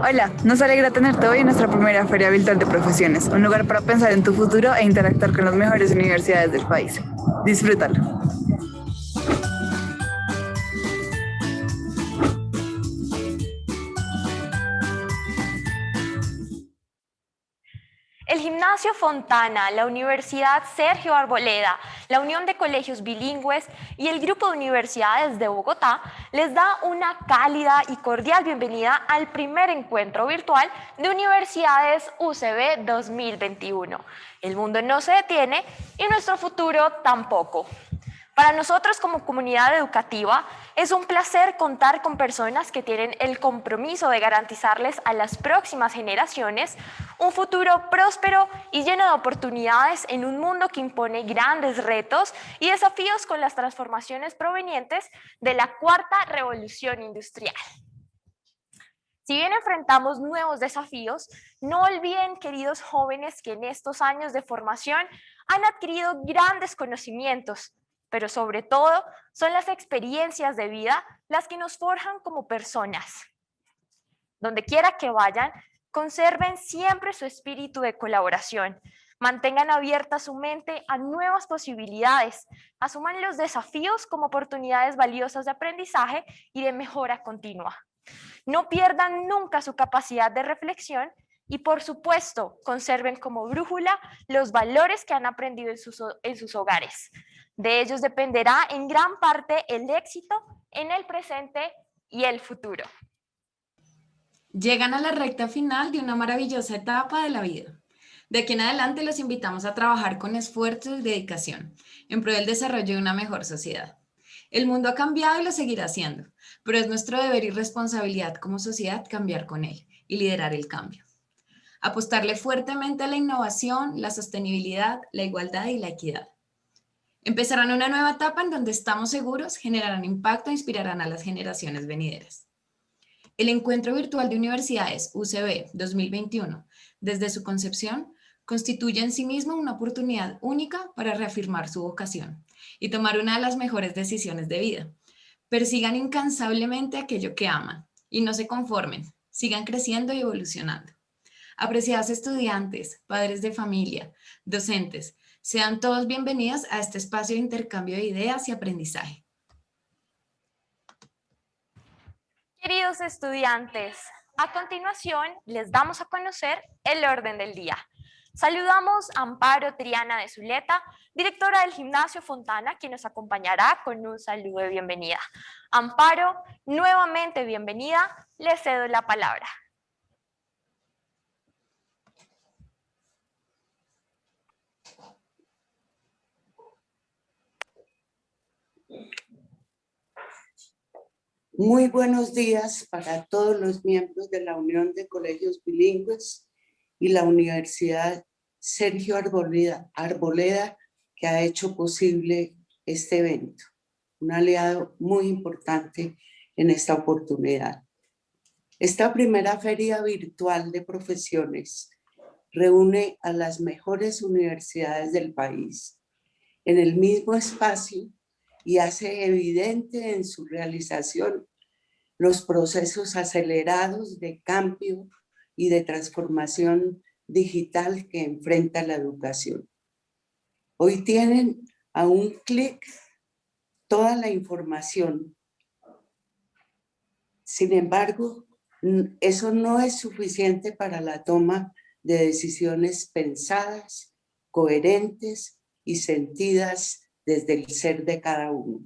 Hola, nos alegra tenerte hoy en nuestra primera Feria Virtual de Profesiones, un lugar para pensar en tu futuro e interactuar con las mejores universidades del país. Disfrútalo. El Gimnasio Fontana, la Universidad Sergio Arboleda, la Unión de Colegios Bilingües y el Grupo de Universidades de Bogotá les da una cálida y cordial bienvenida al primer encuentro virtual de Universidades UCB 2021. El mundo no se detiene y nuestro futuro tampoco. Para nosotros como comunidad educativa es un placer contar con personas que tienen el compromiso de garantizarles a las próximas generaciones un futuro próspero y lleno de oportunidades en un mundo que impone grandes retos y desafíos con las transformaciones provenientes de la cuarta revolución industrial. Si bien enfrentamos nuevos desafíos, no olviden, queridos jóvenes, que en estos años de formación han adquirido grandes conocimientos, pero sobre todo son las experiencias de vida las que nos forjan como personas. Donde quiera que vayan, conserven siempre su espíritu de colaboración, mantengan abierta su mente a nuevas posibilidades, asuman los desafíos como oportunidades valiosas de aprendizaje y de mejora continua. No pierdan nunca su capacidad de reflexión y, por supuesto, conserven como brújula los valores que han aprendido en sus hogares. De ellos dependerá en gran parte el éxito en el presente y el futuro. Llegan a la recta final de una maravillosa etapa de la vida. De aquí en adelante los invitamos a trabajar con esfuerzo y dedicación en pro del desarrollo de una mejor sociedad. El mundo ha cambiado y lo seguirá haciendo, pero es nuestro deber y responsabilidad como sociedad cambiar con él y liderar el cambio. Apostarle fuertemente a la innovación, la sostenibilidad, la igualdad y la equidad. Empezarán una nueva etapa en donde estamos seguros generarán impacto e inspirarán a las generaciones venideras. El Encuentro Virtual de Universidades UCB 2021, desde su concepción, constituye en sí mismo una oportunidad única para reafirmar su vocación y tomar una de las mejores decisiones de vida. Persigan incansablemente aquello que aman y no se conformen, sigan creciendo y evolucionando. Apreciados estudiantes, padres de familia, docentes, sean todos bienvenidos a este espacio de intercambio de ideas y aprendizaje. Queridos estudiantes, a continuación les damos a conocer el orden del día. Saludamos a Amparo Triana de Zuleta, directora del Gimnasio Fontana, quien nos acompañará con un saludo de bienvenida. Amparo, nuevamente bienvenida, le cedo la palabra. Muy buenos días para todos los miembros de la Unión de Colegios Bilingües y la Universidad Sergio Arboleda, que ha hecho posible este evento, un aliado muy importante en esta oportunidad. Esta primera feria virtual de profesiones reúne a las mejores universidades del país en el mismo espacio y hace evidente en su realización los procesos acelerados de cambio y de transformación digital que enfrenta la educación. Hoy tienen a un clic toda la información. Sin embargo, eso no es suficiente para la toma de decisiones pensadas, coherentes y sentidas desde el ser de cada uno.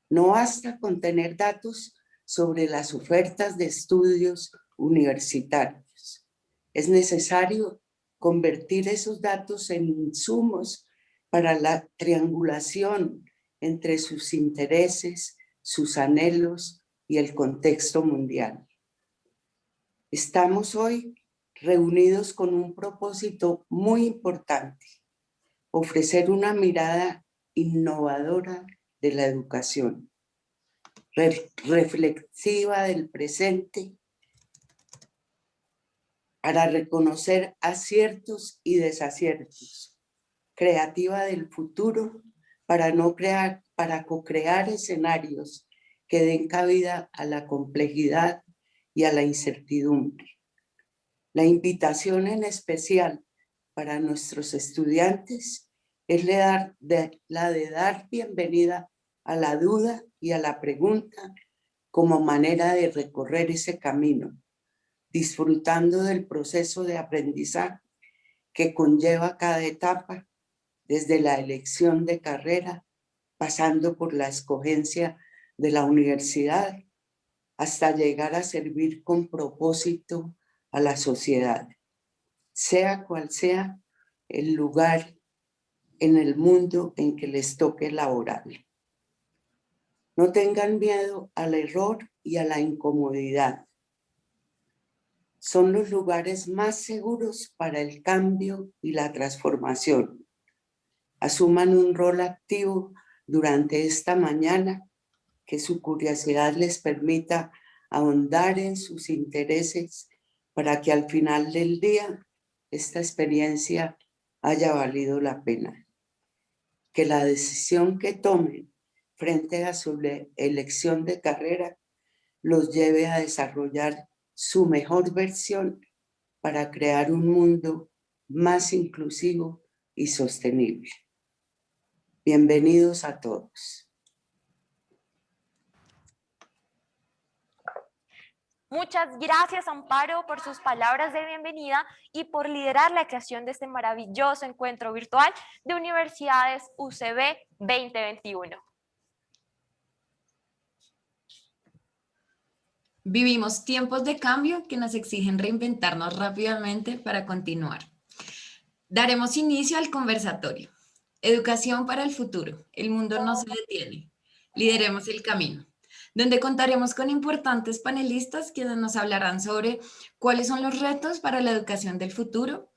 No basta con tener datos sobre las ofertas de estudios universitarios. Es necesario convertir esos datos en insumos para la triangulación entre sus intereses, sus anhelos y el contexto mundial. Estamos hoy reunidos con un propósito muy importante: ofrecer una mirada innovadora de la educación, reflexiva del presente, para reconocer aciertos y desaciertos, creativa del futuro, para co-crear escenarios que den cabida a la complejidad y a la incertidumbre. La invitación en especial para nuestros estudiantes es la de dar bienvenida a la duda y a la pregunta como manera de recorrer ese camino, disfrutando del proceso de aprendizaje que conlleva cada etapa, desde la elección de carrera, pasando por la escogencia de la universidad, hasta llegar a servir con propósito a la sociedad, sea cual sea el lugar en el mundo en que les toque laborar. No tengan miedo al error y a la incomodidad. Son los lugares más seguros para el cambio y la transformación. Asuman un rol activo durante esta mañana, que su curiosidad les permita ahondar en sus intereses para que al final del día esta experiencia haya valido la pena. Que la decisión que tomen frente a su elección de carrera los lleve a desarrollar su mejor versión para crear un mundo más inclusivo y sostenible. Bienvenidos a todos. Muchas gracias, Amparo, por sus palabras de bienvenida y por liderar la creación de este maravilloso encuentro virtual de Universidades UCB 2021. Vivimos tiempos de cambio que nos exigen reinventarnos rápidamente para continuar. Daremos inicio al conversatorio. Educación para el futuro. El mundo no se detiene. Lideremos el camino, donde contaremos con importantes panelistas quienes nos hablarán sobre cuáles son los retos para la educación del futuro,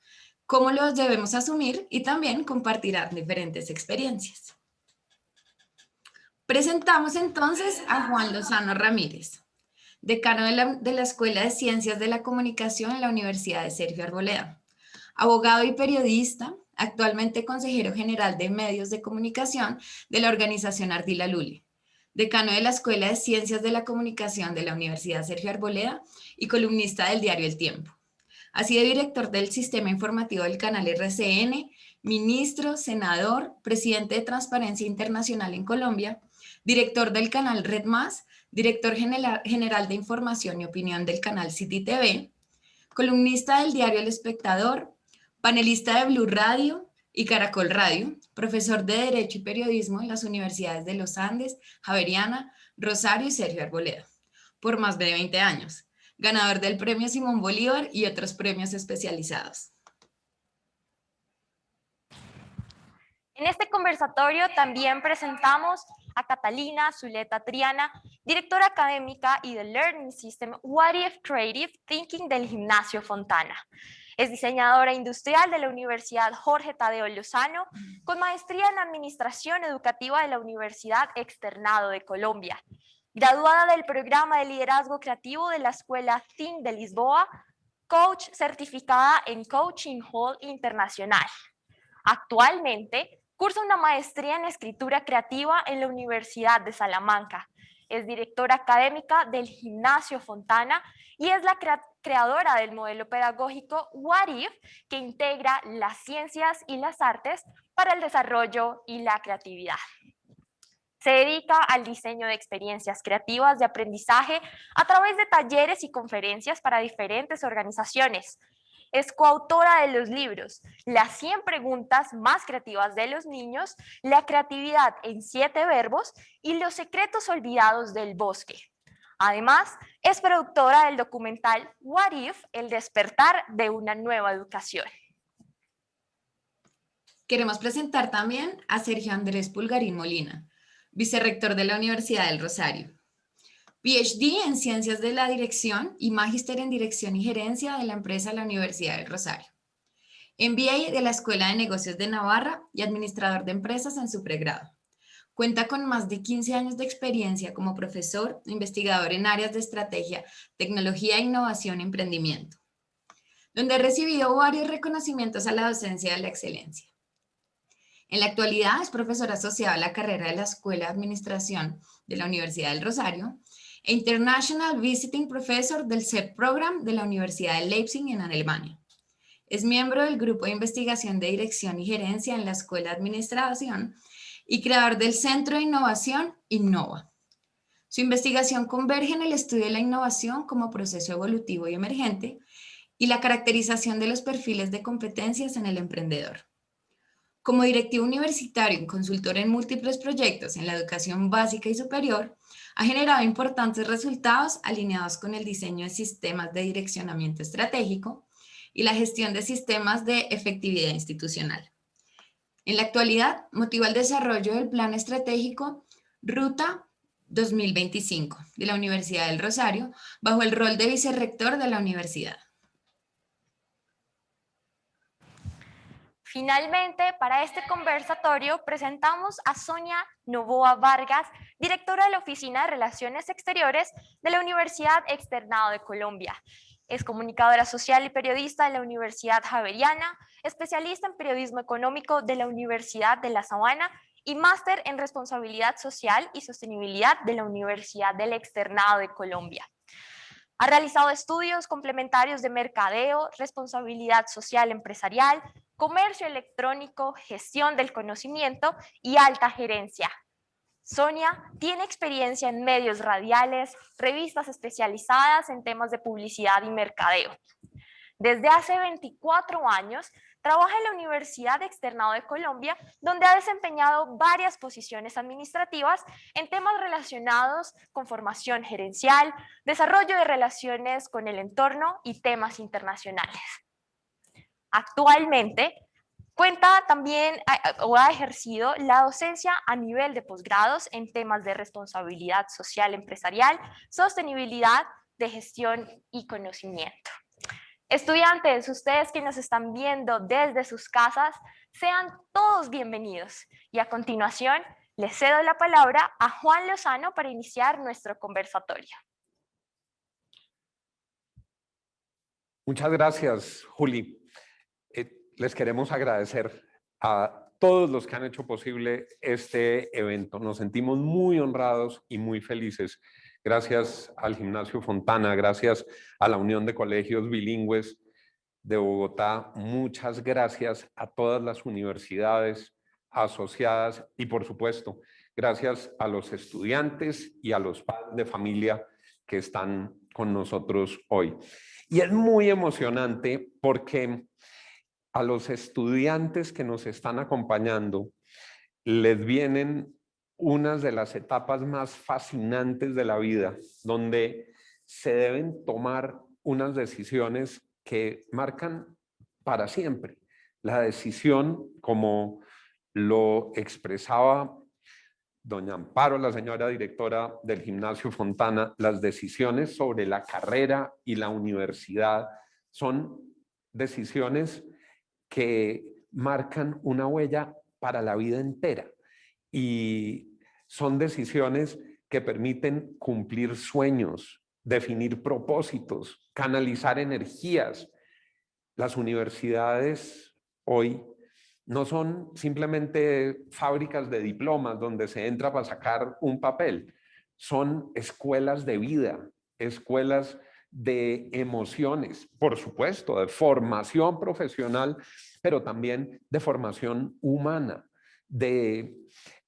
cómo los debemos asumir y también compartirán diferentes experiencias. Presentamos entonces a Juan Lozano Ramírez, decano de la Escuela de Ciencias de la Comunicación en la Universidad de Sergio Arboleda, abogado y periodista, actualmente consejero general de medios de comunicación de la organización Ardila Lule, decano de la Escuela de Ciencias de la Comunicación de la Universidad Sergio Arboleda y columnista del diario El Tiempo. Ha sido director del Sistema Informativo del canal RCN, ministro, senador, presidente de Transparencia Internacional en Colombia, director del canal Red Más, director general de Información y Opinión del canal City TV, columnista del diario El Espectador, panelista de Blue Radio y Caracol Radio, profesor de Derecho y Periodismo en las universidades de Los Andes, Javeriana, Rosario y Sergio Arboleda, por más de 20 años, ganador del Premio Simón Bolívar y otros premios especializados. En este conversatorio también presentamos a Catalina Zuleta Triana, directora académica y del Learning System What If Creative Thinking del Gimnasio Fontana. Es diseñadora industrial de la Universidad Jorge Tadeo Lozano, con maestría en Administración Educativa de la Universidad Externado de Colombia. Graduada del programa de liderazgo creativo de la Escuela Think de Lisboa, coach certificada en Coaching Hall Internacional. Actualmente cursa una maestría en escritura creativa en la Universidad de Salamanca. Es directora académica del Gimnasio Fontana y es la creadora del modelo pedagógico What If, que integra las ciencias y las artes para el desarrollo y la creatividad. Se dedica al diseño de experiencias creativas de aprendizaje a través de talleres y conferencias para diferentes organizaciones. Es coautora de los libros Las 100 preguntas más creativas de los niños, La creatividad en 7 verbos y Los secretos olvidados del bosque. Además, es productora del documental What If, el despertar de una nueva educación. Queremos presentar también a Sergio Andrés Pulgarín Molina, vicerrector de la Universidad del Rosario. PhD en Ciencias de la Dirección y Magíster en Dirección y Gerencia de la empresa La Universidad del Rosario. MBA de la Escuela de Negocios de Navarra y administrador de empresas en su pregrado. Cuenta con más de 15 años de experiencia como profesor, investigador en áreas de estrategia, tecnología, innovación y emprendimiento, donde ha recibido varios reconocimientos a la docencia de la excelencia. En la actualidad es profesor asociado a la carrera de la Escuela de Administración de la Universidad del Rosario, e International Visiting Professor del CEP Program de la Universidad de Leipzig en Alemania. Es miembro del Grupo de Investigación de Dirección y Gerencia en la Escuela de Administración y creador del Centro de Innovación Innova. Su investigación converge en el estudio de la innovación como proceso evolutivo y emergente y la caracterización de los perfiles de competencias en el emprendedor. Como directivo universitario y consultor en múltiples proyectos en la educación básica y superior, ha generado importantes resultados alineados con el diseño de sistemas de direccionamiento estratégico y la gestión de sistemas de efectividad institucional. En la actualidad, motiva el desarrollo del Plan Estratégico Ruta 2025 de la Universidad del Rosario, bajo el rol de vicerrector de la universidad. Finalmente, para este conversatorio presentamos a Sonia Novoa Vargas, directora de la Oficina de Relaciones Exteriores de la Universidad Externado de Colombia. Es comunicadora social y periodista de la Universidad Javeriana, especialista en periodismo económico de la Universidad de La Sabana y máster en responsabilidad social y sostenibilidad de la Universidad del Externado de Colombia. Ha realizado estudios complementarios de mercadeo, responsabilidad social empresarial, comercio electrónico, gestión del conocimiento y alta gerencia. Sonia tiene experiencia en medios radiales, revistas especializadas en temas de publicidad y mercadeo. Desde hace 24 años trabaja en la Universidad Externado de Colombia, donde ha desempeñado varias posiciones administrativas en temas relacionados con formación gerencial, desarrollo de relaciones con el entorno y temas internacionales. Actualmente cuenta también o ha ejercido la docencia a nivel de posgrados en temas de responsabilidad social empresarial, sostenibilidad, de gestión y conocimiento. Estudiantes, ustedes que nos están viendo desde sus casas, sean todos bienvenidos. Y a continuación, les cedo la palabra a Juan Lozano para iniciar nuestro conversatorio. Muchas gracias, Juli. Les queremos agradecer a todos los que han hecho posible este evento. Nos sentimos muy honrados y muy felices. Gracias al Gimnasio Fontana, gracias a la Unión de Colegios Bilingües de Bogotá. Muchas gracias a todas las universidades asociadas y, por supuesto, gracias a los estudiantes y a los padres de familia que están con nosotros hoy. Y es muy emocionante porque a los estudiantes que nos están acompañando les vienen unas de las etapas más fascinantes de la vida, donde se deben tomar unas decisiones que marcan para siempre. La decisión, como lo expresaba doña Amparo, la señora directora del Gimnasio Fontana, las decisiones sobre la carrera y la universidad son decisiones que marcan una huella para la vida entera y son decisiones que permiten cumplir sueños, definir propósitos, canalizar energías. Las universidades hoy no son simplemente fábricas de diplomas donde se entra para sacar un papel, son escuelas de vida, escuelas de emociones, por supuesto, de formación profesional, pero también de formación humana, de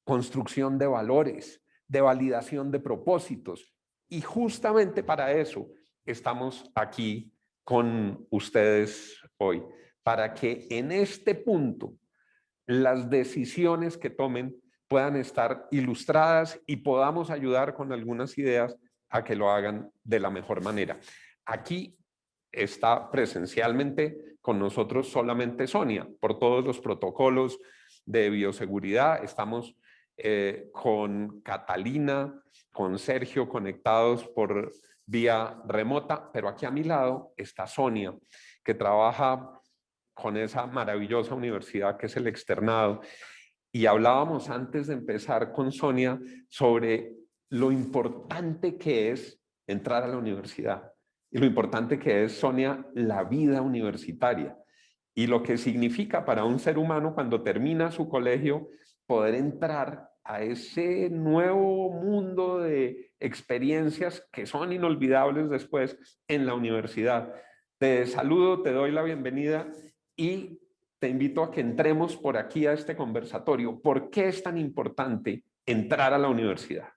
construcción de valores, de validación de propósitos. Y justamente para eso estamos aquí con ustedes hoy, para que en este punto las decisiones que tomen puedan estar ilustradas y podamos ayudar con algunas ideas a que lo hagan de la mejor manera. Aquí está presencialmente con nosotros solamente Sonia, por todos los protocolos de bioseguridad. Estamos con Catalina, con Sergio, conectados por vía remota, pero aquí a mi lado está Sonia, que trabaja con esa maravillosa universidad que es el Externado. Y hablábamos antes de empezar con Sonia sobre lo importante que es entrar a la universidad y lo importante que es, Sonia, la vida universitaria y lo que significa para un ser humano cuando termina su colegio poder entrar a ese nuevo mundo de experiencias que son inolvidables después en la universidad. Te saludo, te doy la bienvenida y te invito a que entremos por aquí a este conversatorio. ¿Por qué es tan importante entrar a la universidad?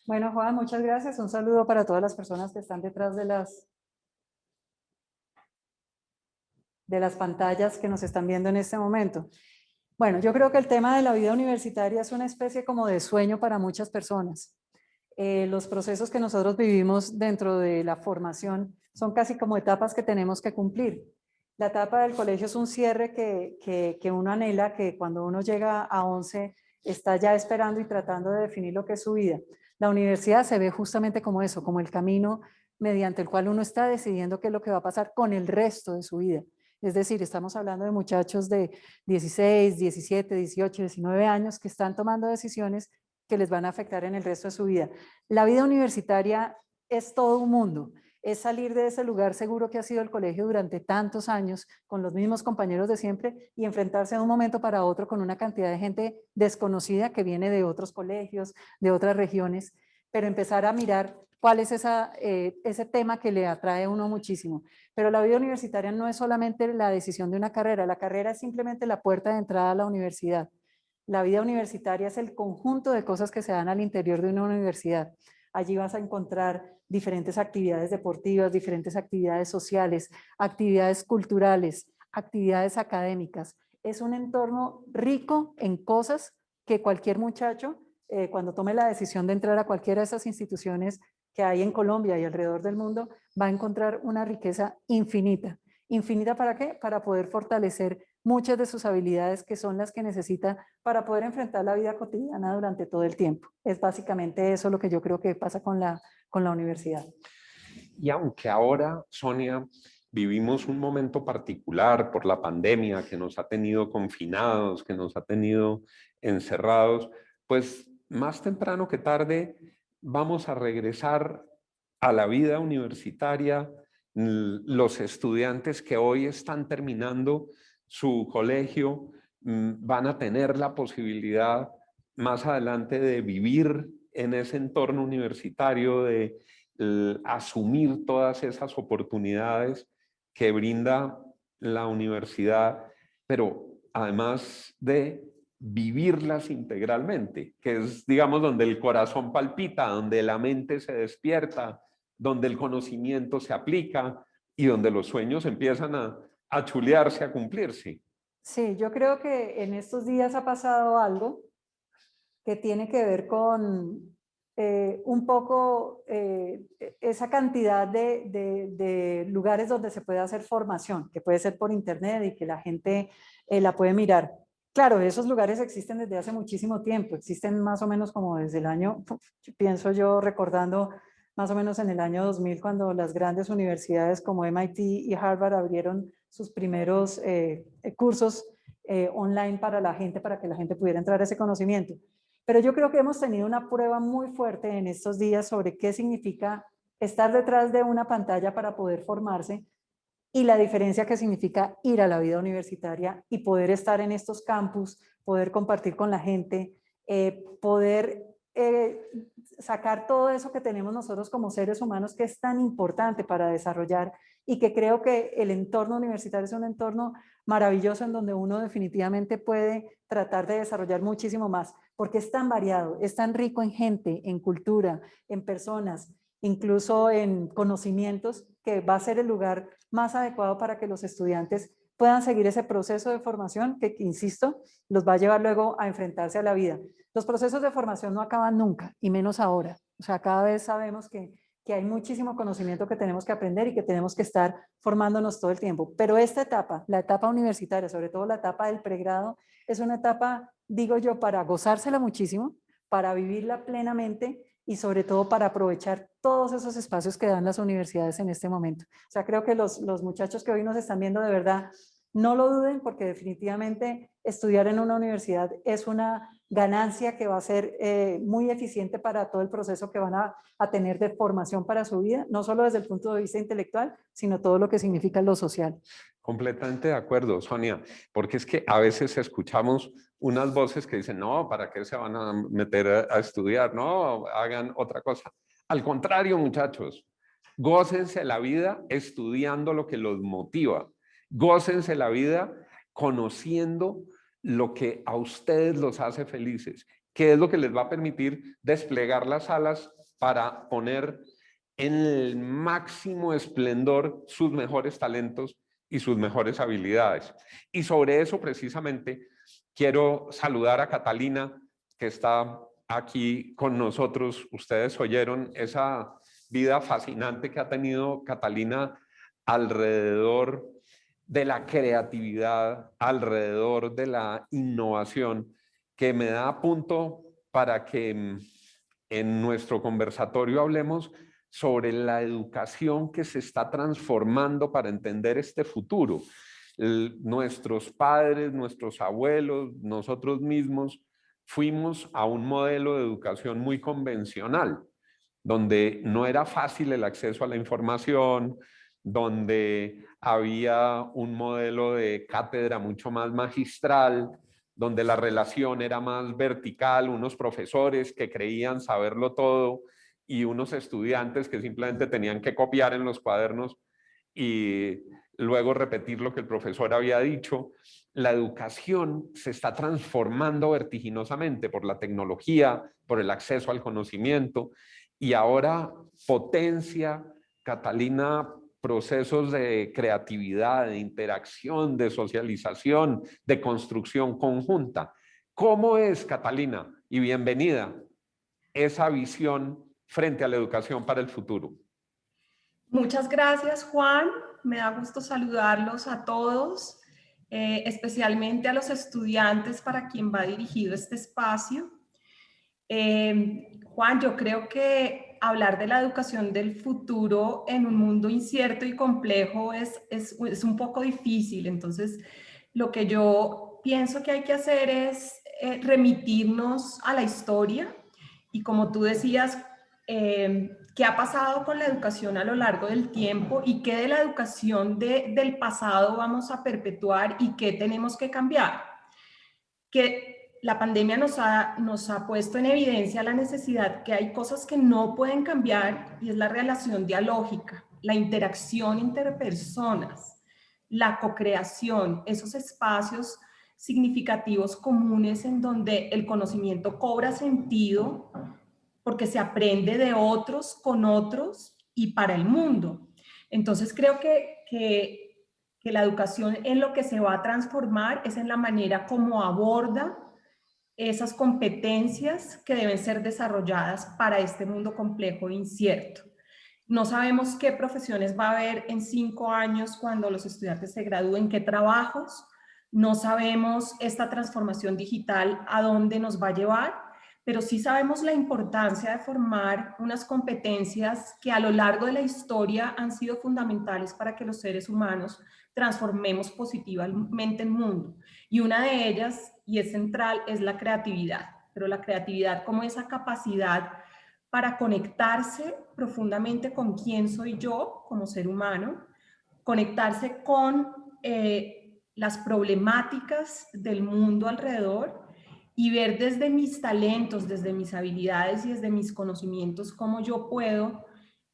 Bueno, Juan, muchas gracias. Un saludo para todas las personas que están detrás de las pantallas que nos están viendo en este momento. Bueno, yo creo que el tema de la vida universitaria es una especie como de sueño para muchas personas. Los procesos que nosotros vivimos dentro de la formación son casi como etapas que tenemos que cumplir. La etapa del colegio es un cierre que uno anhela, que cuando uno llega a 11 está ya esperando y tratando de definir lo que es su vida. La universidad se ve justamente como eso, como el camino mediante el cual uno está decidiendo qué es lo que va a pasar con el resto de su vida. Es decir, estamos hablando de muchachos de 16, 17, 18, 19 años que están tomando decisiones que les van a afectar en el resto de su vida. La vida universitaria es todo un mundo, es salir de ese lugar seguro que ha sido el colegio durante tantos años, con los mismos compañeros de siempre, y enfrentarse de un momento para otro con una cantidad de gente desconocida que viene de otros colegios, de otras regiones, pero empezar a mirar cuál es ese tema que le atrae a uno muchísimo. Pero la vida universitaria no es solamente la decisión de una carrera, la carrera es simplemente la puerta de entrada a la universidad. La vida universitaria es el conjunto de cosas que se dan al interior de una universidad. Allí vas a encontrar diferentes actividades deportivas, diferentes actividades sociales, actividades culturales, actividades académicas. Es un entorno rico en cosas que cualquier muchacho, cuando tome la decisión de entrar a cualquiera de esas instituciones que hay en Colombia y alrededor del mundo, va a encontrar una riqueza infinita. ¿Infinita para qué? Para poder fortalecer muchas de sus habilidades que son las que necesita para poder enfrentar la vida cotidiana durante todo el tiempo. Es básicamente eso lo que yo creo que pasa con la universidad. Y aunque ahora, Sonia, vivimos un momento particular por la pandemia que nos ha tenido confinados, que nos ha tenido encerrados, pues más temprano que tarde vamos a regresar a la vida universitaria. Los estudiantes que hoy están terminando su colegio van a tener la posibilidad más adelante de vivir en ese entorno universitario, de asumir todas esas oportunidades que brinda la universidad, pero además de vivirlas integralmente, que es, digamos, donde el corazón palpita, donde la mente se despierta, donde el conocimiento se aplica y donde los sueños empiezan a chulearse, a cumplirse. Sí, yo creo que en estos días ha pasado algo que tiene que ver con un poco esa cantidad de lugares donde se puede hacer formación, que puede ser por internet y que la gente la puede mirar. Claro, esos lugares existen desde hace muchísimo tiempo, existen más o menos como desde el año, pienso yo recordando más o menos en el año 2000, cuando las grandes universidades como MIT y Harvard abrieron sus primeros cursos online para la gente, para que la gente pudiera entrar a ese conocimiento. Pero yo creo que hemos tenido una prueba muy fuerte en estos días sobre qué significa estar detrás de una pantalla para poder formarse y la diferencia que significa ir a la vida universitaria y poder estar en estos campus, poder compartir con la gente, poder sacar todo eso que tenemos nosotros como seres humanos que es tan importante para desarrollar y que creo que el entorno universitario es un entorno maravilloso en donde uno definitivamente puede tratar de desarrollar muchísimo más, porque es tan variado, es tan rico en gente, en cultura, en personas, incluso en conocimientos, que va a ser el lugar más adecuado para que los estudiantes puedan seguir ese proceso de formación que, insisto, los va a llevar luego a enfrentarse a la vida. Los procesos de formación no acaban nunca, y menos ahora. O sea, cada vez sabemos que hay muchísimo conocimiento que tenemos que aprender y que tenemos que estar formándonos todo el tiempo. Pero esta etapa, la etapa universitaria, sobre todo la etapa del pregrado, es una etapa, digo yo, para gozársela muchísimo, para vivirla plenamente y sobre todo para aprovechar todos esos espacios que dan las universidades en este momento. O sea, creo que los muchachos que hoy nos están viendo de verdad No lo duden porque definitivamente estudiar en una universidad es una ganancia que va a ser muy eficiente para todo el proceso que van a tener de formación para su vida, no solo desde el punto de vista intelectual, sino todo lo que significa lo social. Completamente de acuerdo, Sonia, porque es que a veces escuchamos unas voces que dicen, no, ¿para qué se van a meter a estudiar? No, hagan otra cosa. Al contrario, muchachos, gócense la vida estudiando lo que los motiva. Gócense la vida conociendo lo que a ustedes los hace felices, que es lo que les va a permitir desplegar las alas para poner en el máximo esplendor sus mejores talentos y sus mejores habilidades. Y sobre eso precisamente quiero saludar a Catalina, que está aquí con nosotros. Ustedes oyeron esa vida fascinante que ha tenido Catalina alrededor de la creatividad, alrededor de la innovación, que me da punto para que en nuestro conversatorio hablemos sobre la educación que se está transformando para entender este futuro. Nuestros padres, nuestros abuelos, nosotros mismos fuimos a un modelo de educación muy convencional, donde no era fácil el acceso a la información, donde había un modelo de cátedra mucho más magistral, donde la relación era más vertical, unos profesores que creían saberlo todo y unos estudiantes que simplemente tenían que copiar en los cuadernos y luego repetir lo que el profesor había dicho. La educación se está transformando vertiginosamente por la tecnología, por el acceso al conocimiento, y ahora potencia, Catalina, procesos de creatividad, de interacción, de socialización, de construcción conjunta. ¿Cómo es, Catalina, y bienvenida, esa visión frente a la educación para el futuro? Muchas gracias, Juan. Me da gusto saludarlos a todos, especialmente a los estudiantes para quien va dirigido este espacio. Juan, yo creo que hablar de la educación del futuro en un mundo incierto y complejo es un poco difícil. Entonces, lo que yo pienso que hay que hacer es remitirnos a la historia y, como tú decías, qué ha pasado con la educación a lo largo del tiempo y qué de la educación del pasado vamos a perpetuar y qué tenemos que cambiar. Que la pandemia nos ha puesto en evidencia la necesidad que hay cosas que no pueden cambiar, y es la relación dialógica, la interacción interpersonas, la cocreación, esos espacios significativos comunes en donde el conocimiento cobra sentido porque se aprende de otros, con otros y para el mundo. Entonces creo que la educación en lo que se va a transformar es en la manera como aborda esas competencias que deben ser desarrolladas para este mundo complejo e incierto. No sabemos qué profesiones va a haber en 5 años cuando los estudiantes se gradúen, qué trabajos. No sabemos esta transformación digital a dónde nos va a llevar, pero sí sabemos la importancia de formar unas competencias que a lo largo de la historia han sido fundamentales para que los seres humanos transformemos positivamente el mundo. Y una de ellas, y es central, es la creatividad. Pero la creatividad como esa capacidad para conectarse profundamente con quién soy yo como ser humano, conectarse con las problemáticas del mundo alrededor y ver desde mis talentos, desde mis habilidades y desde mis conocimientos cómo yo puedo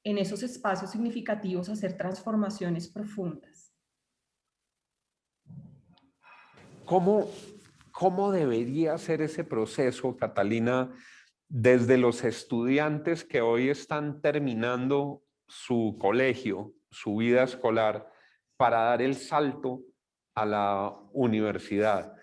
en esos espacios significativos hacer transformaciones profundas. ¿Cómo debería ser ese proceso, Catalina, desde los estudiantes que hoy están terminando su colegio, su vida escolar, para dar el salto a la universidad?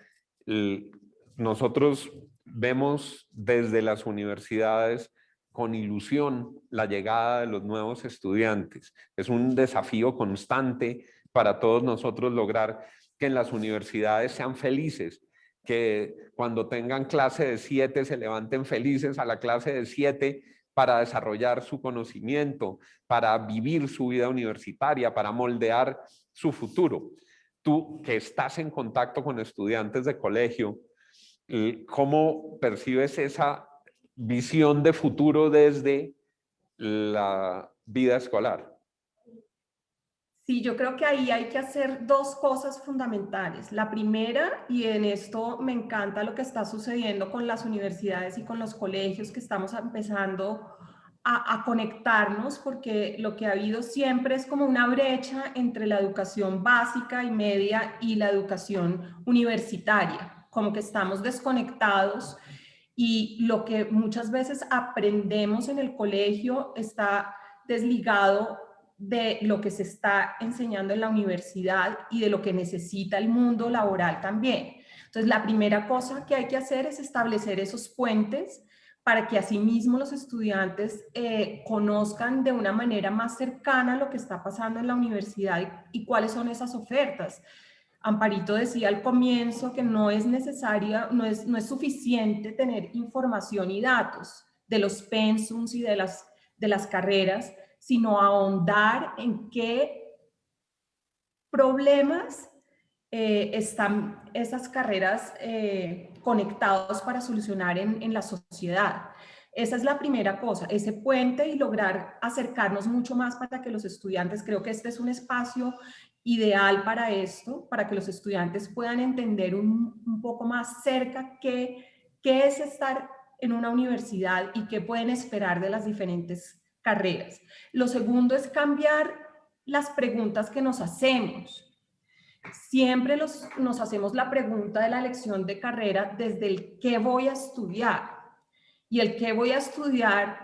Nosotros vemos desde las universidades con ilusión la llegada de los nuevos estudiantes. Es un desafío constante para todos nosotros lograr que en las universidades sean felices, que cuando tengan clase de 7 se levanten felices a la clase de 7 para desarrollar su conocimiento, para vivir su vida universitaria, para moldear su futuro. tú que estás en contacto con estudiantes de colegio, ¿cómo percibes esa visión de futuro desde la vida escolar? Sí, yo creo que ahí hay que hacer dos cosas fundamentales. La primera, y en esto me encanta lo que está sucediendo con las universidades y con los colegios, que estamos empezando a conectarnos, porque lo que ha habido siempre es como una brecha entre la educación básica y media y la educación universitaria, como que estamos desconectados y lo que muchas veces aprendemos en el colegio está desligado de lo que se está enseñando en la universidad y de lo que necesita el mundo laboral también. Entonces, la primera cosa que hay que hacer es establecer esos puentes para que asimismo los estudiantes conozcan de una manera más cercana lo que está pasando en la universidad y cuáles son esas ofertas. Amparito decía al comienzo que no es necesaria, no es suficiente tener información y datos de los pensums y de las carreras, sino ahondar en qué problemas están esas carreras conectados para solucionar en la sociedad. Esa es la primera cosa, ese puente y lograr acercarnos mucho más para que los estudiantes, creo que este es un espacio ideal para esto, para que los estudiantes puedan entender un poco más cerca qué es estar en una universidad y qué pueden esperar de las diferentes carreras. Lo segundo es cambiar las preguntas que nos hacemos. Siempre nos hacemos la pregunta de la elección de carrera desde el qué voy a estudiar y el qué voy a estudiar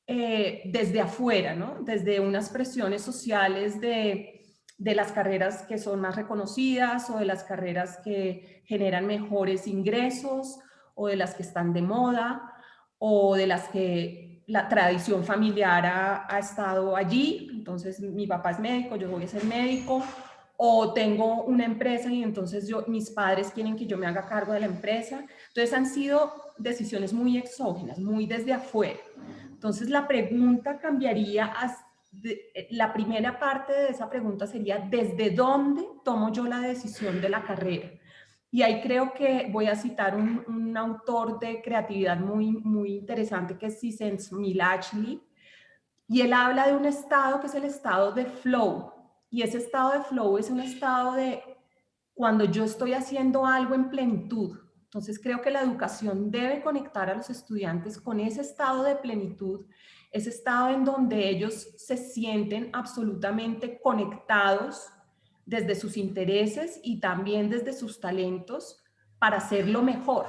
desde afuera, ¿no? Desde unas presiones sociales de las carreras que son más reconocidas o de las carreras que generan mejores ingresos o de las que están de moda o de las que la tradición familiar ha estado allí. Entonces mi papá es médico, yo voy a ser médico, o tengo una empresa y entonces mis padres quieren que yo me haga cargo de la empresa. Entonces han sido decisiones muy exógenas, muy desde afuera. Entonces la pregunta cambiaría, la primera parte de esa pregunta sería ¿desde dónde tomo yo la decisión de la carrera? Y ahí creo que voy a citar un autor de creatividad muy interesante que es Csikszentmihalyi, y él habla de un estado que es el estado de flow. Y ese estado de flow es un estado de cuando yo estoy haciendo algo en plenitud. Entonces creo que la educación debe conectar a los estudiantes con ese estado de plenitud, ese estado en donde ellos se sienten absolutamente conectados desde sus intereses y también desde sus talentos para hacerlo mejor.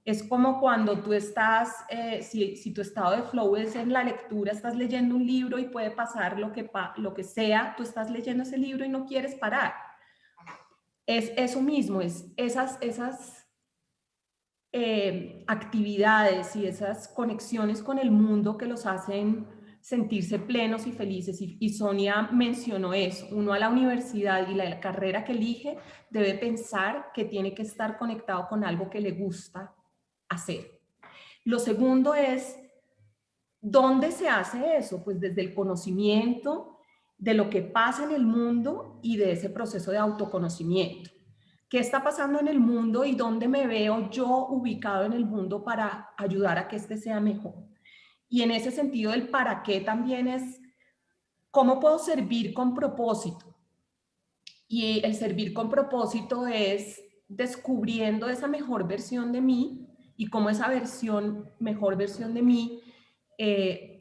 Es como cuando tú estás, si tu estado de flow es en la lectura, estás leyendo un libro y puede pasar lo que sea, tú estás leyendo ese libro y no quieres parar. Es eso mismo, es esas actividades y esas conexiones con el mundo que los hacen sentirse plenos y felices. Y Sonia mencionó eso, uno a la universidad y la carrera que elige debe pensar que tiene que estar conectado con algo que le gusta hacer. Lo segundo es, ¿dónde se hace eso? Pues desde el conocimiento de lo que pasa en el mundo y de ese proceso de autoconocimiento. ¿Qué está pasando en el mundo y dónde me veo yo ubicado en el mundo para ayudar a que este sea mejor? Y en ese sentido el para qué también es cómo puedo servir con propósito. Y el servir con propósito es descubriendo esa mejor versión de mí y cómo esa mejor versión de mí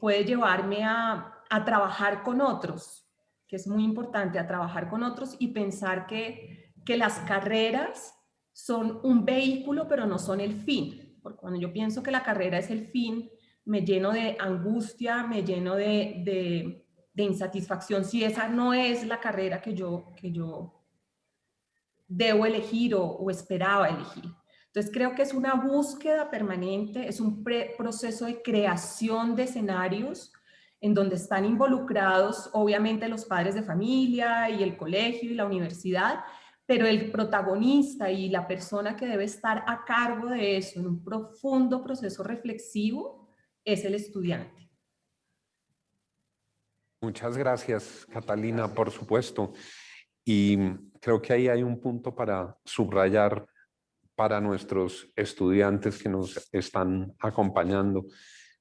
puede llevarme a trabajar con otros, que es muy importante, a trabajar con otros y pensar que las carreras son un vehículo, pero no son el fin. Porque cuando yo pienso que la carrera es el fin, me lleno de angustia, me lleno de insatisfacción si esa no es la carrera que yo debo elegir o esperaba elegir. Entonces creo que es una búsqueda permanente, es un proceso de creación de escenarios en donde están involucrados obviamente los padres de familia y el colegio y la universidad, pero el protagonista y la persona que debe estar a cargo de eso en un profundo proceso reflexivo es el estudiante. Muchas gracias, Catalina, por supuesto. Y creo que ahí hay un punto para subrayar para nuestros estudiantes que nos están acompañando.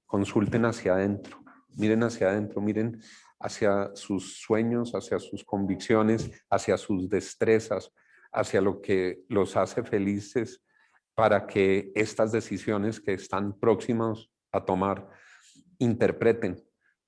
Consulten hacia adentro, miren hacia sus sueños, hacia sus convicciones, hacia sus destrezas, hacia lo que los hace felices para que estas decisiones que están próximas a tomar interpreten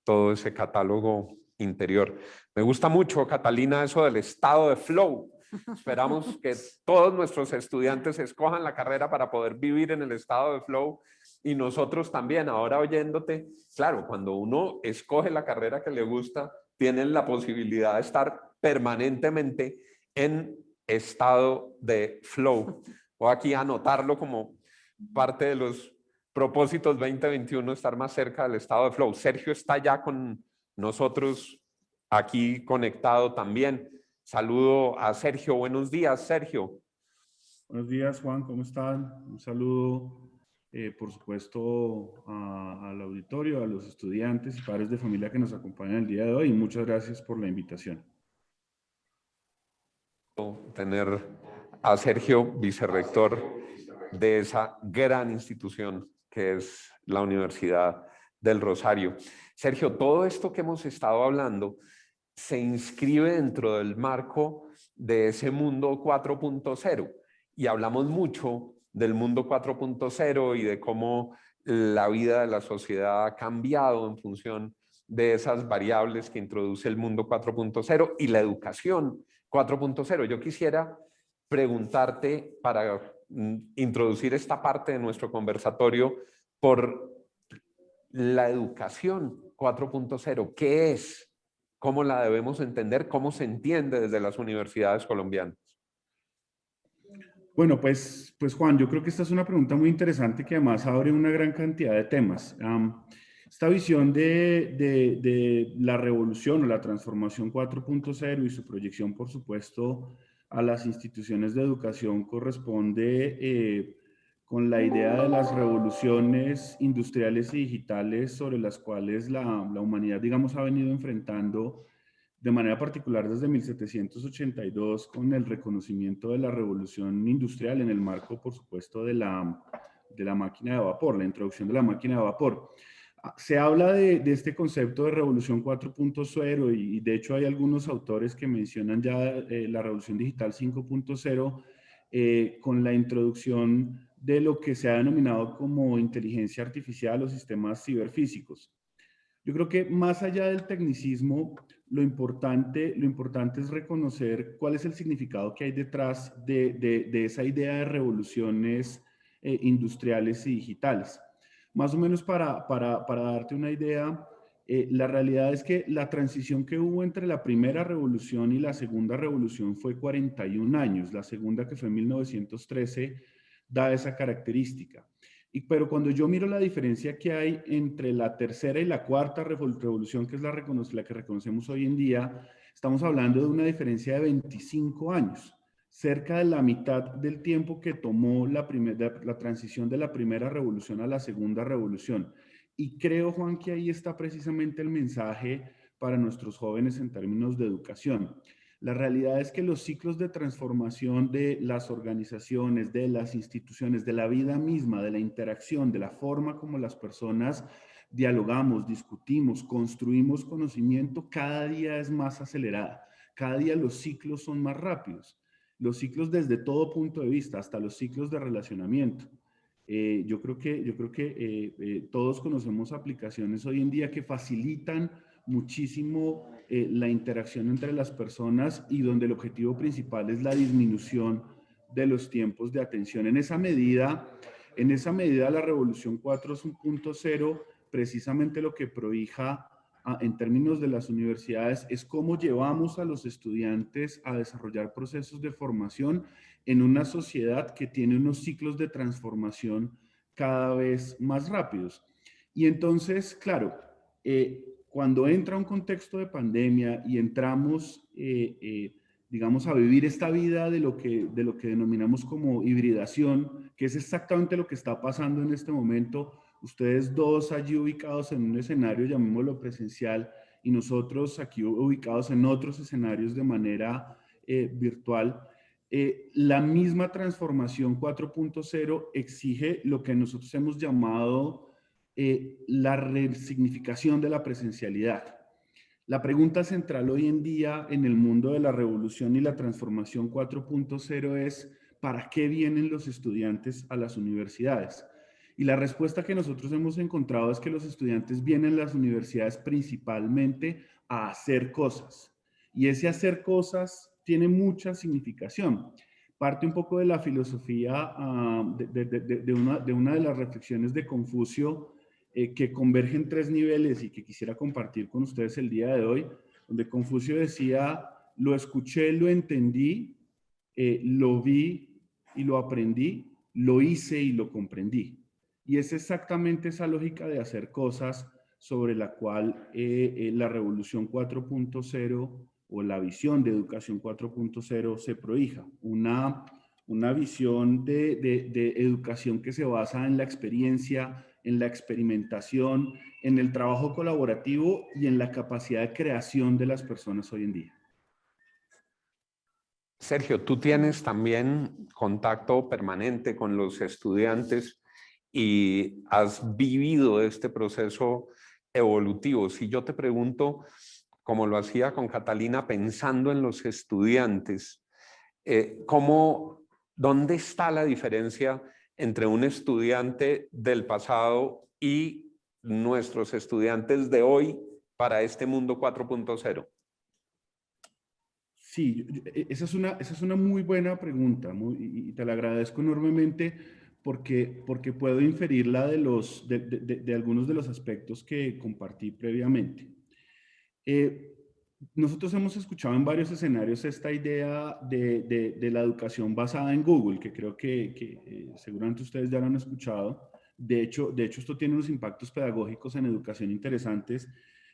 todo ese catálogo interior. Me gusta mucho, Catalina, eso del estado de flow. Esperamos que todos nuestros estudiantes escojan la carrera para poder vivir en el estado de flow y nosotros también. Ahora oyéndote, claro, cuando uno escoge la carrera que le gusta, tienen la posibilidad de estar permanentemente en estado de flow. Voy aquí a anotarlo como parte de los propósitos 2021, estar más cerca del estado de flow. Sergio está ya con nosotros aquí conectado también. Saludo a Sergio. Buenos días, Sergio. Buenos días, Juan. ¿Cómo están? Un saludo, por supuesto, al auditorio, a los estudiantes y padres de familia que nos acompañan el día de hoy. Y muchas gracias por la invitación. Tener a Sergio, vicerrector de esa gran institución que es la Universidad del Rosario. Sergio, todo esto que hemos estado hablando se inscribe dentro del marco de ese mundo 4.0 y hablamos mucho del mundo 4.0 y de cómo la vida de la sociedad ha cambiado en función de esas variables que introduce el mundo 4.0 y la educación 4.0. Yo quisiera preguntarte para introducir esta parte de nuestro conversatorio por la educación 4.0. ¿Qué es? ¿Cómo la debemos entender? ¿Cómo se entiende desde las universidades colombianas? Bueno, pues Juan, yo creo que esta es una pregunta muy interesante que además abre una gran cantidad de temas. Esta visión de la revolución o la transformación 4.0 y su proyección, por supuesto, a las instituciones de educación corresponde con la idea de las revoluciones industriales y digitales sobre las cuales la humanidad, digamos, ha venido enfrentando de manera particular desde 1782 con el reconocimiento de la revolución industrial en el marco, por supuesto, de la máquina de vapor, la introducción de la máquina de vapor. Se habla de este concepto de revolución 4.0 y de hecho hay algunos autores que mencionan ya la revolución digital 5.0 con la introducción de lo que se ha denominado como inteligencia artificial o sistemas ciberfísicos. Yo creo que más allá del tecnicismo, lo importante es reconocer cuál es el significado que hay detrás de esa idea de revoluciones industriales y digitales. Más o menos para darte una idea, la realidad es que la transición que hubo entre la primera revolución y la segunda revolución fue 41 años. La segunda, que fue en 1913, da esa característica. Pero cuando yo miro la diferencia que hay entre la tercera y la cuarta revolución, que es la que reconocemos hoy en día, estamos hablando de una diferencia de 25 años, cerca de la mitad del tiempo que tomó la transición de la primera revolución a la segunda revolución. Y creo, Juan, que ahí está precisamente el mensaje para nuestros jóvenes en términos de educación. La realidad es que los ciclos de transformación de las organizaciones, de las instituciones, de la vida misma, de la interacción, de la forma como las personas dialogamos, discutimos, construimos conocimiento, cada día es más acelerada. Cada día los ciclos son más rápidos. Los ciclos desde todo punto de vista, hasta los ciclos de relacionamiento. Yo creo que todos conocemos aplicaciones hoy en día que facilitan muchísimo la interacción entre las personas y donde el objetivo principal es la disminución de los tiempos de atención. En esa medida la revolución 4.0 precisamente lo que prohija en términos de las universidades es cómo llevamos a los estudiantes a desarrollar procesos de formación en una sociedad que tiene unos ciclos de transformación cada vez más rápidos. Y entonces, claro, cuando entra un contexto de pandemia y entramos, digamos, a vivir esta vida de lo que denominamos como hibridación, que es exactamente lo que está pasando en este momento, ustedes dos allí ubicados en un escenario, llamémoslo presencial, y nosotros aquí ubicados en otros escenarios de manera virtual, la misma transformación 4.0 exige lo que nosotros hemos llamado la resignificación de la presencialidad. La pregunta central hoy en día en el mundo de la revolución y la transformación 4.0 es ¿para qué vienen los estudiantes a las universidades? Y la respuesta que nosotros hemos encontrado es que los estudiantes vienen a las universidades principalmente a hacer cosas. Y ese hacer cosas tiene mucha significación. Parte un poco de la filosofía de una de las reflexiones de Confucio que converge en 3 niveles y que quisiera compartir con ustedes el día de hoy, donde Confucio decía, lo escuché, lo entendí, lo vi y lo aprendí, lo hice y lo comprendí. Y es exactamente esa lógica de hacer cosas sobre la cual la revolución 4.0 o la visión de educación 4.0 se prohija. Una visión de educación que se basa en la experiencia, en la experimentación, en el trabajo colaborativo y en la capacidad de creación de las personas hoy en día. Sergio, tú tienes también contacto permanente con los estudiantes y has vivido este proceso evolutivo. Si yo te pregunto, como lo hacía con Catalina, pensando en los estudiantes, ¿dónde está la diferencia entre un estudiante del pasado y nuestros estudiantes de hoy para este mundo 4.0? Sí, esa es una muy buena pregunta y te la agradezco enormemente porque puedo inferirla de algunos de los aspectos que compartí previamente. Nosotros hemos escuchado en varios escenarios esta idea de la educación basada en Google, que creo que seguramente ustedes ya lo han escuchado. De hecho, esto tiene unos impactos pedagógicos en educación interesantes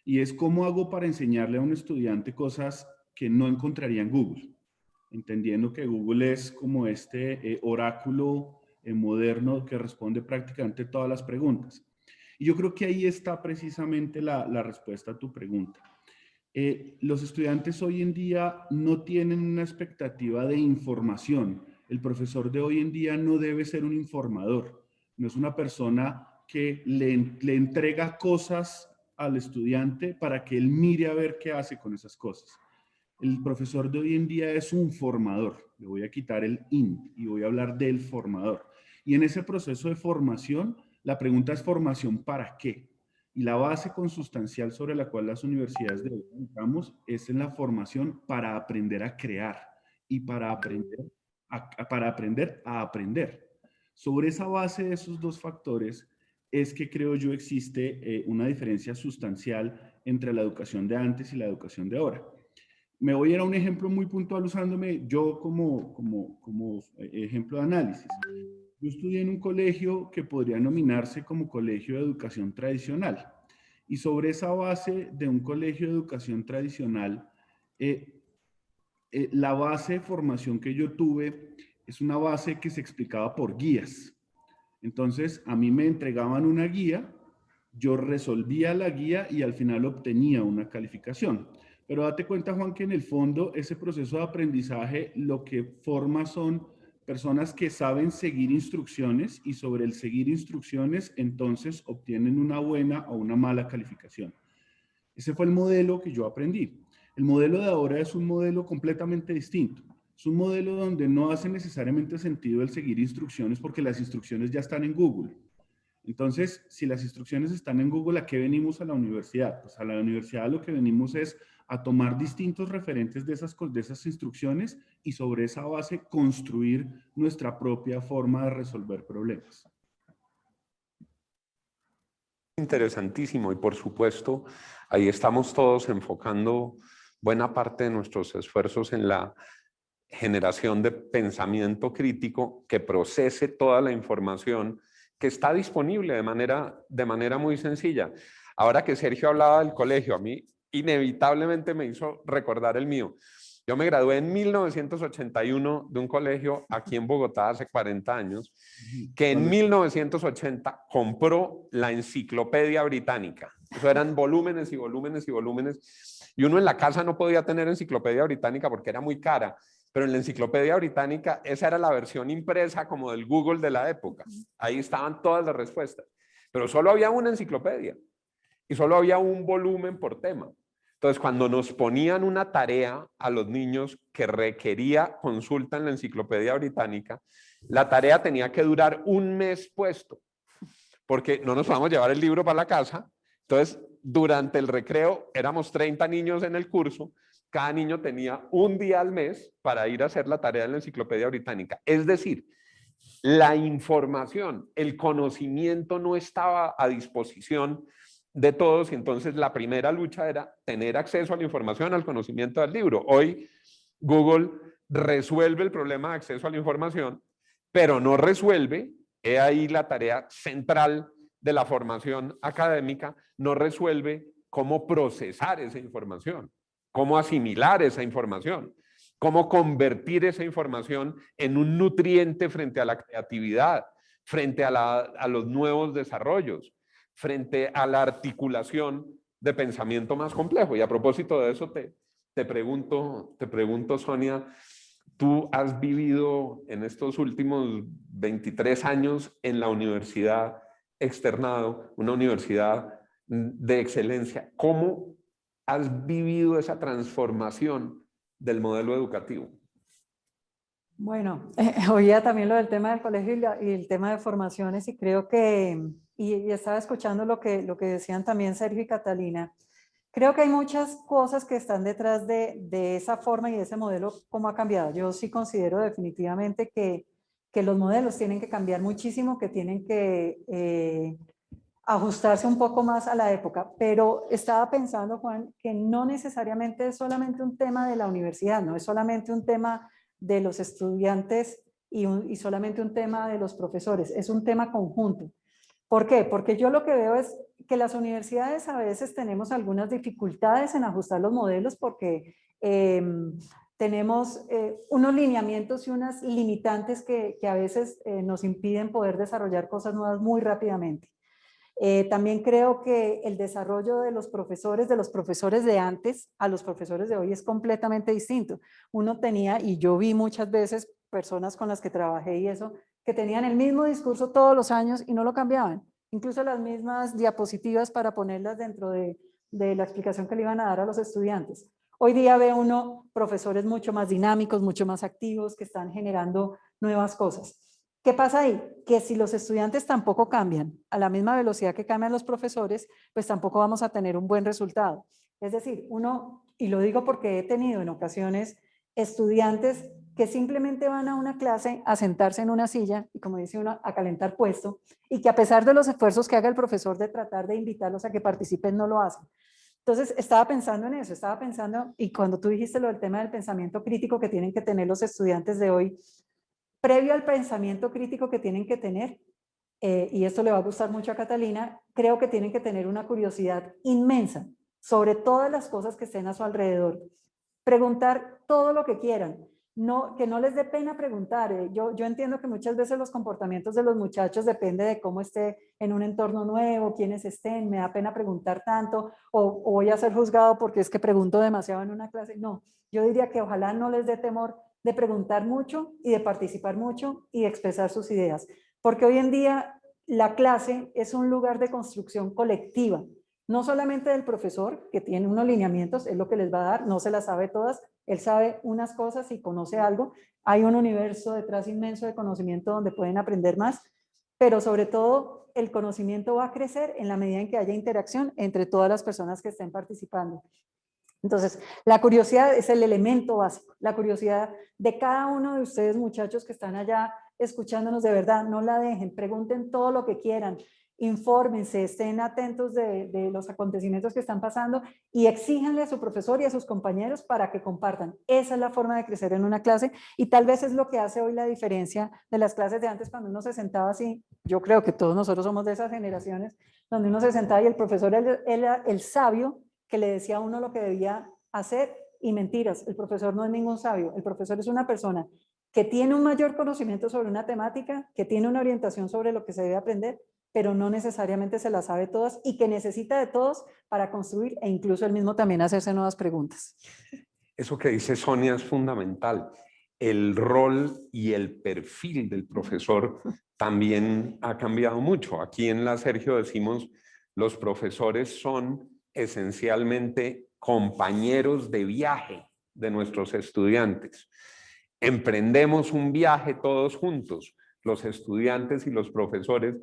y es cómo hago para enseñarle a un estudiante cosas que no encontraría en Google, entendiendo que Google es como este oráculo moderno que responde prácticamente todas las preguntas. Y yo creo que ahí está precisamente la respuesta a tu pregunta. Los estudiantes hoy en día no tienen una expectativa de información. El profesor de hoy en día no debe ser un informador, no es una persona que le entrega cosas al estudiante para que él mire a ver qué hace con esas cosas. El profesor de hoy en día es un formador. Le voy a quitar el "in" y voy a hablar del formador. Y en ese proceso de formación, la pregunta es ¿formación para qué? Y la base consustancial sobre la cual las universidades de hoy estamos es en la formación para aprender a crear y para aprender a aprender. Sobre esa base de esos dos factores es que creo yo existe una diferencia sustancial entre la educación de antes y la educación de ahora. Me voy a ir a un ejemplo muy puntual usándome yo como ejemplo de análisis. Yo estudié en un colegio que podría denominarse como colegio de educación tradicional. Y sobre esa base de un colegio de educación tradicional, la base de formación que yo tuve es una base que se explicaba por guías. Entonces, a mí me entregaban una guía, yo resolvía la guía y al final obtenía una calificación. Pero date cuenta, Juan, que en el fondo ese proceso de aprendizaje lo que forma son personas que saben seguir instrucciones y sobre el seguir instrucciones entonces obtienen una buena o una mala calificación. Ese fue el modelo que yo aprendí. El modelo de ahora es un modelo completamente distinto. Es un modelo donde no hace necesariamente sentido el seguir instrucciones porque las instrucciones ya están en Google. Entonces, si las instrucciones están en Google, ¿a qué venimos a la universidad? Pues a la universidad lo que venimos es a tomar distintos referentes de esas instrucciones y sobre esa base construir nuestra propia forma de resolver problemas. Interesantísimo y por supuesto ahí estamos todos enfocando buena parte de nuestros esfuerzos en la generación de pensamiento crítico que procese toda la información que está disponible de manera muy sencilla. Ahora que Sergio hablaba del colegio, a mí inevitablemente me hizo recordar el mío. Yo me gradué en 1981 de un colegio aquí en Bogotá hace 40 años, que en 1980 compró la Enciclopedia Británica. Eso eran volúmenes y volúmenes y volúmenes. Y uno en la casa no podía tener enciclopedia británica porque era muy cara, pero en la enciclopedia británica esa era la versión impresa como del Google de la época. Ahí estaban todas las respuestas. Pero solo había una enciclopedia y solo había un volumen por tema. Entonces, cuando nos ponían una tarea a los niños que requería consulta en la enciclopedia británica, la tarea tenía que durar un mes puesto, porque no nos podíamos llevar el libro para la casa. Entonces, durante el recreo, éramos 30 niños en el curso, cada niño tenía un día al mes para ir a hacer la tarea en la enciclopedia británica. Es decir, la información, el conocimiento no estaba a disposición de todos, y entonces la primera lucha era tener acceso a la información, al conocimiento del libro. Hoy Google resuelve el problema de acceso a la información, pero no resuelve, he ahí la tarea central de la formación académica, no resuelve cómo procesar esa información, cómo asimilar esa información, cómo convertir esa información en un nutriente frente a la creatividad, frente a los nuevos desarrollos, frente a la articulación de pensamiento más complejo. Y a propósito de eso, te pregunto, Sonia, tú has vivido en estos últimos 23 años en la universidad externado, una universidad de excelencia. ¿Cómo has vivido esa transformación del modelo educativo? Bueno, oía también lo del tema del colegio y el tema de formaciones, y creo que, y estaba escuchando lo que decían también Sergio y Catalina. Creo que hay muchas cosas que están detrás de esa forma y de ese modelo, cómo ha cambiado. Yo sí considero definitivamente que los modelos tienen que cambiar muchísimo, que tienen que ajustarse un poco más a la época, pero estaba pensando, Juan, que no necesariamente es solamente un tema de la universidad, no es solamente un tema de los estudiantes y solamente un tema de los profesores, es un tema conjunto. ¿Por qué? Porque yo lo que veo es que las universidades a veces tenemos algunas dificultades en ajustar los modelos porque tenemos unos lineamientos y unas limitantes que a veces nos impiden poder desarrollar cosas nuevas muy rápidamente. También creo que el desarrollo de los profesores de antes a los profesores de hoy es completamente distinto. Uno tenía, y yo vi muchas veces personas con las que trabajé y eso, que tenían el mismo discurso todos los años y no lo cambiaban. Incluso las mismas diapositivas para ponerlas dentro de la explicación que le iban a dar a los estudiantes. Hoy día ve uno profesores mucho más dinámicos, mucho más activos, que están generando nuevas cosas. ¿Qué pasa ahí? Que si los estudiantes tampoco cambian a la misma velocidad que cambian los profesores, pues tampoco vamos a tener un buen resultado. Es decir, uno, y lo digo porque he tenido en ocasiones estudiantes que simplemente van a una clase a sentarse en una silla y, como dice uno, a calentar puesto, y que a pesar de los esfuerzos que haga el profesor de tratar de invitarlos a que participen, no lo hacen. Entonces, estaba pensando en eso, y cuando tú dijiste lo del tema del pensamiento crítico que tienen que tener los estudiantes de hoy, previo al pensamiento crítico que tienen que tener, y esto le va a gustar mucho a Catalina, creo que tienen que tener una curiosidad inmensa sobre todas las cosas que estén a su alrededor. Preguntar todo lo que quieran, que no les dé pena preguntar. Yo entiendo que muchas veces los comportamientos de los muchachos depende de cómo esté en un entorno nuevo, quiénes estén, me da pena preguntar tanto, o voy a ser juzgado porque es que pregunto demasiado en una clase. No, yo diría que ojalá no les dé temor de preguntar mucho y de participar mucho y de expresar sus ideas. Porque hoy en día la clase es un lugar de construcción colectiva, no solamente del profesor, que tiene unos lineamientos, es lo que les va a dar, no se las sabe todas, él sabe unas cosas y conoce algo, hay un universo detrás inmenso de conocimiento donde pueden aprender más, pero sobre todo el conocimiento va a crecer en la medida en que haya interacción entre todas las personas que estén participando. Entonces, la curiosidad es el elemento básico, la curiosidad de cada uno de ustedes, muchachos que están allá escuchándonos, de verdad, no la dejen, pregunten todo lo que quieran, infórmense, estén atentos de los acontecimientos que están pasando y exíjanle a su profesor y a sus compañeros para que compartan. Esa es la forma de crecer en una clase y tal vez es lo que hace hoy la diferencia de las clases de antes cuando uno se sentaba así. Yo creo que todos nosotros somos de esas generaciones donde uno se sentaba y el profesor era el sabio que le decía a uno lo que debía hacer, y mentiras, el profesor no es ningún sabio, el profesor es una persona que tiene un mayor conocimiento sobre una temática, que tiene una orientación sobre lo que se debe aprender, pero no necesariamente se las sabe todas y que necesita de todos para construir e incluso él mismo también hacerse nuevas preguntas. Eso que dice Sonia es fundamental. El rol y el perfil del profesor también ha cambiado mucho. Aquí en la Sergio decimos, los profesores son esencialmente compañeros de viaje de nuestros estudiantes. Emprendemos un viaje todos juntos, los estudiantes y los profesores,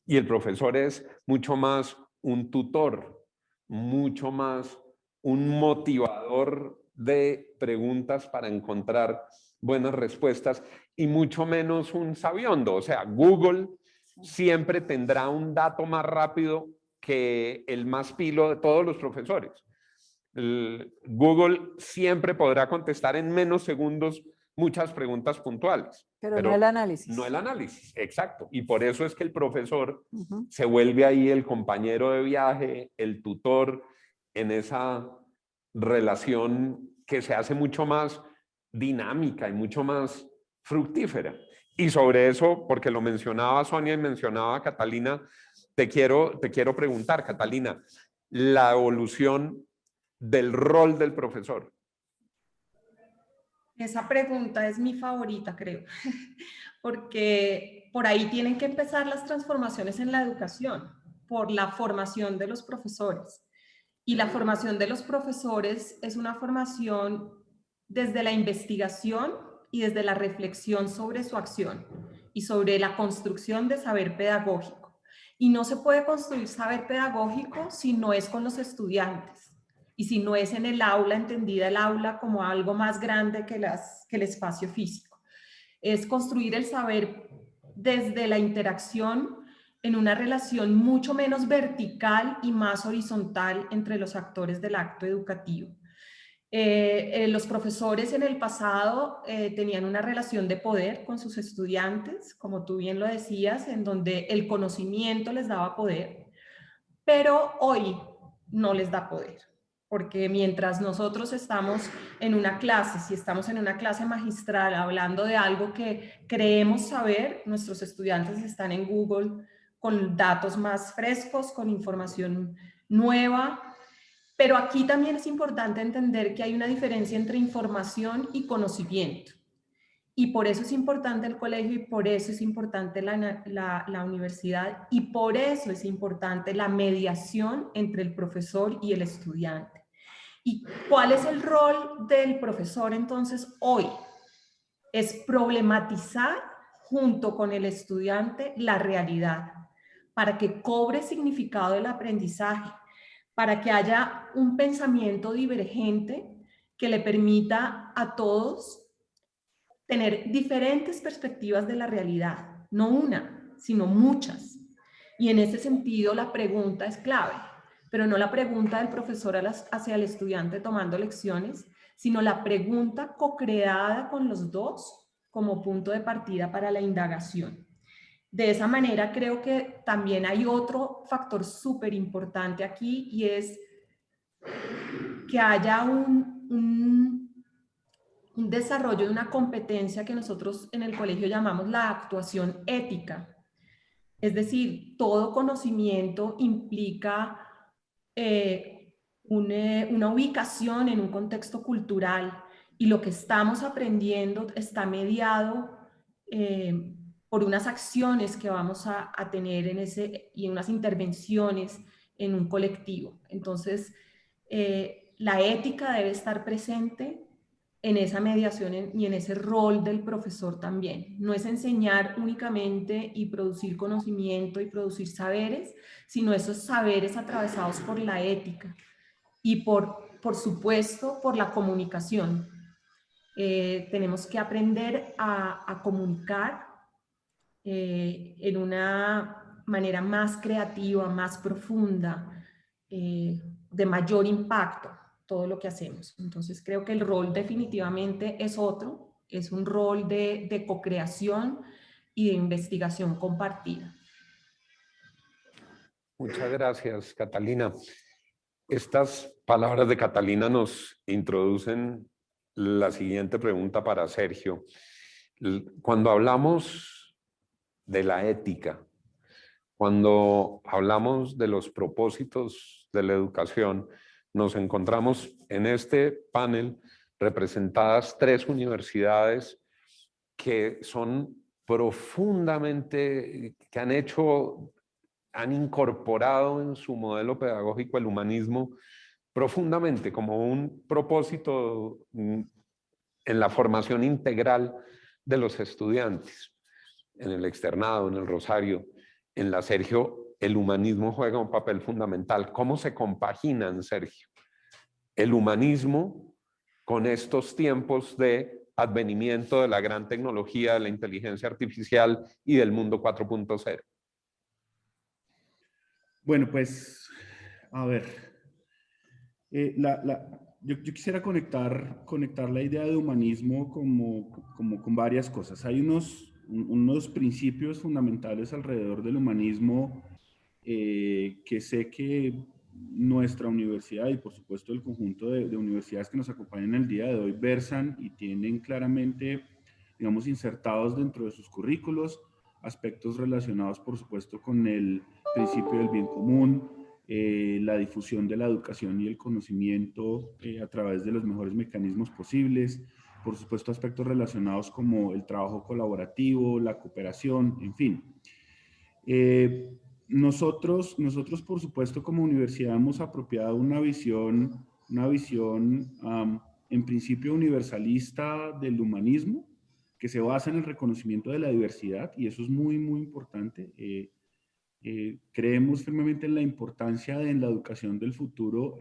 y el profesor es mucho más un tutor, mucho más un motivador de preguntas para encontrar buenas respuestas y mucho menos un sabiondo. O sea, Google siempre tendrá un dato más rápido que el más pilo de todos los profesores. Google siempre podrá contestar en menos segundos muchas preguntas puntuales. Pero no el análisis. No el análisis, exacto. Y por eso es que el profesor se vuelve ahí el compañero de viaje, el tutor, en esa relación que se hace mucho más dinámica y mucho más fructífera. Y sobre eso, porque lo mencionaba Sonia y mencionaba Catalina, te quiero preguntar, Catalina, la evolución del rol del profesor. Esa pregunta es mi favorita, creo, porque por ahí tienen que empezar las transformaciones en la educación, por la formación de los profesores. Y la formación de los profesores es una formación desde la investigación y desde la reflexión sobre su acción y sobre la construcción de saber pedagógico. Y no se puede construir saber pedagógico si no es con los estudiantes. Y si no es en el aula, entendida el aula como algo más grande que el espacio físico. Es construir el saber desde la interacción en una relación mucho menos vertical y más horizontal entre los actores del acto educativo. Los profesores en el pasado tenían una relación de poder con sus estudiantes, como tú bien lo decías, en donde el conocimiento les daba poder, pero hoy no les da poder. Porque mientras nosotros estamos en una clase, si estamos en una clase magistral hablando de algo que creemos saber, nuestros estudiantes están en Google con datos más frescos, con información nueva. Pero aquí también es importante entender que hay una diferencia entre información y conocimiento. Y por eso es importante el colegio y por eso es importante la universidad y por eso es importante la mediación entre el profesor y el estudiante. ¿Y cuál es el rol del profesor entonces hoy? Es problematizar junto con el estudiante la realidad para que cobre significado el aprendizaje, para que haya un pensamiento divergente que le permita a todos tener diferentes perspectivas de la realidad, no una, sino muchas. Y en ese sentido la pregunta es clave, pero no la pregunta del profesor hacia el estudiante tomando lecciones, sino la pregunta co-creada con los dos como punto de partida para la indagación. De esa manera creo que también hay otro factor súper importante aquí y es que haya un desarrollo de una competencia que nosotros en el colegio llamamos la actuación ética. Es decir, todo conocimiento implica una ubicación en un contexto cultural y lo que estamos aprendiendo está mediado por unas acciones que vamos a tener y en unas intervenciones en un colectivo. Entonces, la ética debe estar presente en esa mediación y en ese rol del profesor también. No es enseñar únicamente y producir conocimiento y producir saberes, sino esos saberes atravesados por la ética y por supuesto, por la comunicación. Tenemos que aprender a comunicar en una manera más creativa, más profunda, de mayor impacto todo lo que hacemos. Entonces creo que el rol definitivamente es otro, es un rol de co-creación y de investigación compartida. Muchas gracias, Catalina. Estas palabras de Catalina nos introducen la siguiente pregunta para Sergio. Cuando hablamos de la ética, Cuando hablamos de los propósitos de la educación, nos encontramos en este panel representadas 3 universidades que son profundamente, que han incorporado en su modelo pedagógico el humanismo profundamente como un propósito en la formación integral de los estudiantes. En el Externado, en el Rosario, en la Sergio, el humanismo juega un papel fundamental. ¿Cómo se compaginan, Sergio, el humanismo con estos tiempos de advenimiento de la gran tecnología, de la inteligencia artificial y del mundo 4.0? Bueno, pues, a ver, yo quisiera conectar la idea de humanismo como con varias cosas. Hay unos principios fundamentales alrededor del humanismo que sé que nuestra universidad y por supuesto el conjunto de universidades que nos acompañan el día de hoy versan y tienen claramente, digamos, insertados dentro de sus currículos aspectos relacionados por supuesto con el principio del bien común, la difusión de la educación y el conocimiento a través de los mejores mecanismos posibles, por supuesto aspectos relacionados como el trabajo colaborativo, la cooperación, en fin. Nosotros, por supuesto, como universidad hemos apropiado una visión en principio universalista del humanismo, que se basa en el reconocimiento de la diversidad, y eso es muy, muy importante. Creemos firmemente en la importancia de en la educación del futuro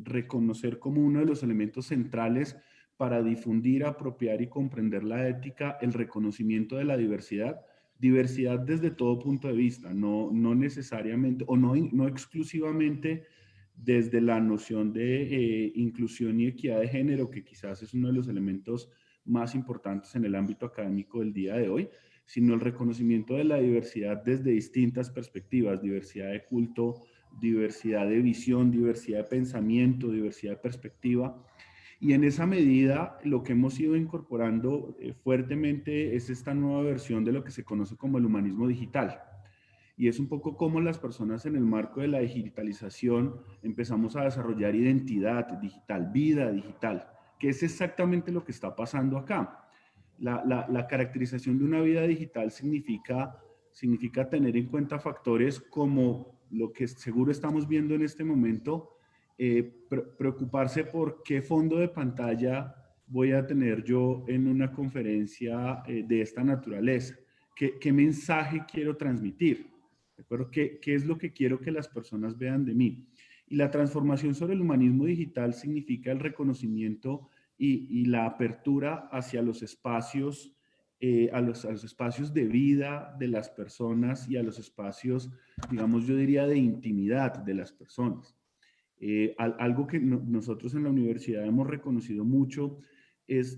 reconocer como uno de los elementos centrales para difundir, apropiar y comprender la ética, el reconocimiento de la diversidad desde todo punto de vista, no necesariamente o no exclusivamente desde la noción de inclusión y equidad de género, que quizás es uno de los elementos más importantes en el ámbito académico del día de hoy, sino el reconocimiento de la diversidad desde distintas perspectivas, diversidad de culto, diversidad de visión, diversidad de pensamiento, diversidad de perspectiva. Y en esa medida, lo que hemos ido incorporando fuertemente es esta nueva versión de lo que se conoce como el humanismo digital. Y es un poco como las personas en el marco de la digitalización empezamos a desarrollar identidad digital, vida digital, que es exactamente lo que está pasando acá. La caracterización de una vida digital significa tener en cuenta factores como lo que seguro estamos viendo en este momento, preocuparse por qué fondo de pantalla voy a tener yo en una conferencia de esta naturaleza, qué mensaje quiero transmitir, ¿de acuerdo? ¿Qué es lo que quiero que las personas vean de mí? Y la transformación sobre el humanismo digital significa el reconocimiento y la apertura hacia los espacios, a los espacios de vida de las personas y a los espacios, digamos, yo diría, de intimidad de las personas. Algo que nosotros en la universidad hemos reconocido mucho es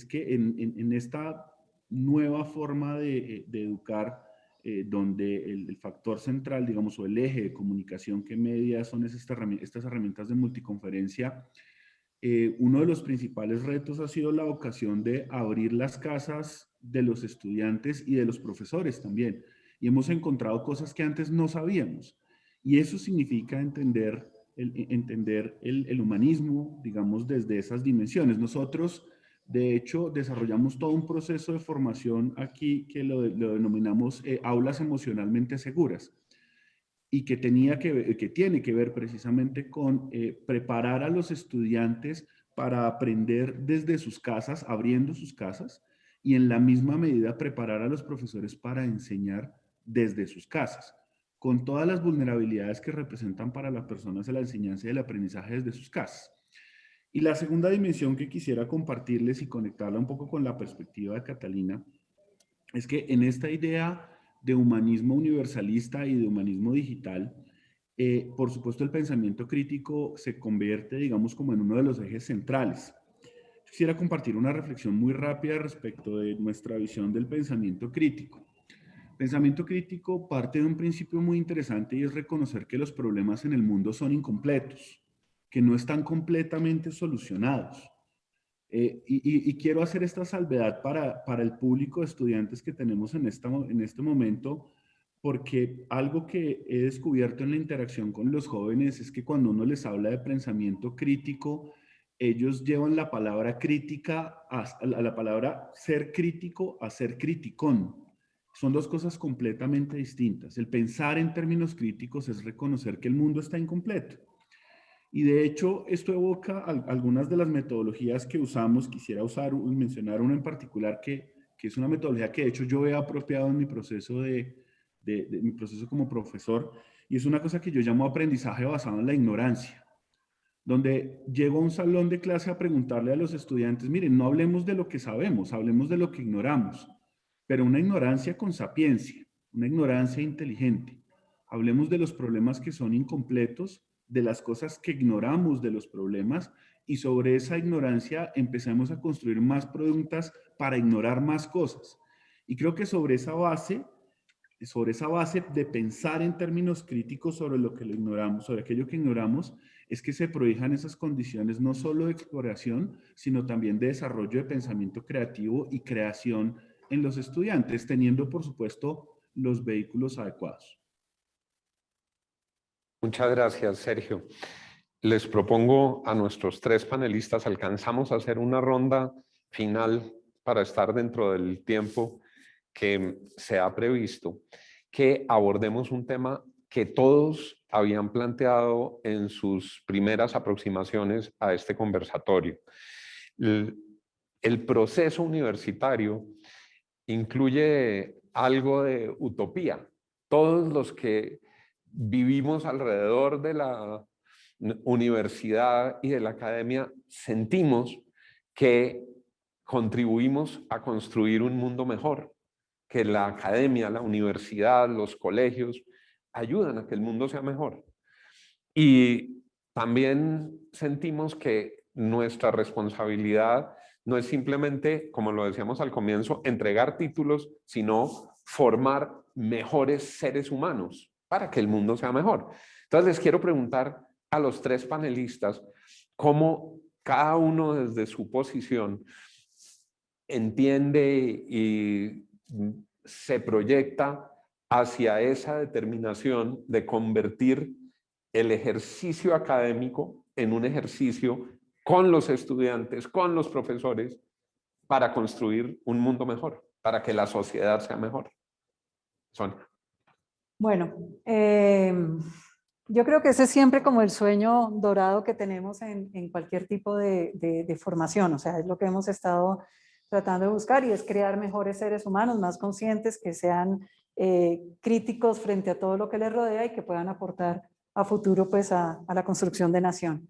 que en esta nueva forma de educar, donde el factor central, digamos, o el eje de comunicación que media son estas herramientas de multiconferencia, uno de los principales retos ha sido la ocasión de abrir las casas de los estudiantes y de los profesores también. Y hemos encontrado cosas que antes no sabíamos. Y eso significa entender el humanismo, digamos, desde esas dimensiones. Nosotros, de hecho, desarrollamos todo un proceso de formación aquí que lo denominamos aulas emocionalmente seguras, y que tiene que ver precisamente con preparar a los estudiantes para aprender desde sus casas, abriendo sus casas, y en la misma medida preparar a los profesores para enseñar desde sus casas, con todas las vulnerabilidades que representan para las personas de la enseñanza y el aprendizaje desde sus casas. Y la segunda dimensión que quisiera compartirles y conectarla un poco con la perspectiva de Catalina, es que en esta idea de humanismo universalista y de humanismo digital, por supuesto el pensamiento crítico se convierte, digamos, como en uno de los ejes centrales. Quisiera compartir una reflexión muy rápida respecto de nuestra visión del pensamiento crítico. Pensamiento crítico parte de un principio muy interesante, y es reconocer que los problemas en el mundo son incompletos, que no están completamente solucionados. Y quiero hacer esta salvedad para el público de estudiantes que tenemos en este momento, porque algo que he descubierto en la interacción con los jóvenes es que cuando uno les habla de pensamiento crítico, ellos llevan la palabra crítica a la palabra ser crítico a ser criticón. Son dos cosas completamente distintas. El pensar en términos críticos es reconocer que el mundo está incompleto. Y de hecho, esto evoca algunas de las metodologías que usamos. Quisiera mencionar una en particular que es una metodología que de hecho yo he apropiado en mi proceso mi proceso como profesor, y es una cosa que yo llamo aprendizaje basado en la ignorancia, donde llego a un salón de clase a preguntarle a los estudiantes, miren, no hablemos de lo que sabemos, hablemos de lo que ignoramos, pero una ignorancia con sapiencia, una ignorancia inteligente. Hablemos de los problemas que son incompletos, de las cosas que ignoramos de los problemas, y sobre esa ignorancia empecemos a construir más preguntas para ignorar más cosas. Y creo que sobre esa base de pensar en términos críticos sobre lo que lo ignoramos, sobre aquello que ignoramos, es que se prohijan esas condiciones no solo de exploración, sino también de desarrollo de pensamiento creativo y creación en los estudiantes, teniendo, por supuesto, los vehículos adecuados. Muchas gracias, Sergio. Les propongo a nuestros 3 panelistas, alcanzamos a hacer una ronda final para estar dentro del tiempo que se ha previsto, que abordemos un tema que todos habían planteado en sus primeras aproximaciones a este conversatorio. El proceso universitario incluye algo de utopía. Todos los que vivimos alrededor de la universidad y de la academia sentimos que contribuimos a construir un mundo mejor, que la academia, la universidad, los colegios ayudan a que el mundo sea mejor. Y también sentimos que nuestra responsabilidad no es simplemente, como lo decíamos al comienzo, entregar títulos, sino formar mejores seres humanos para que el mundo sea mejor. Entonces les quiero preguntar a los 3 panelistas cómo cada uno desde su posición entiende y se proyecta hacia esa determinación de convertir el ejercicio académico en un ejercicio con los estudiantes, con los profesores, para construir un mundo mejor, para que la sociedad sea mejor. Sonia. Bueno, yo creo que ese es siempre como el sueño dorado que tenemos en cualquier tipo de formación, o sea, es lo que hemos estado tratando de buscar, y es crear mejores seres humanos, más conscientes, que sean críticos frente a todo lo que les rodea y que puedan aportar a futuro pues a la construcción de nación.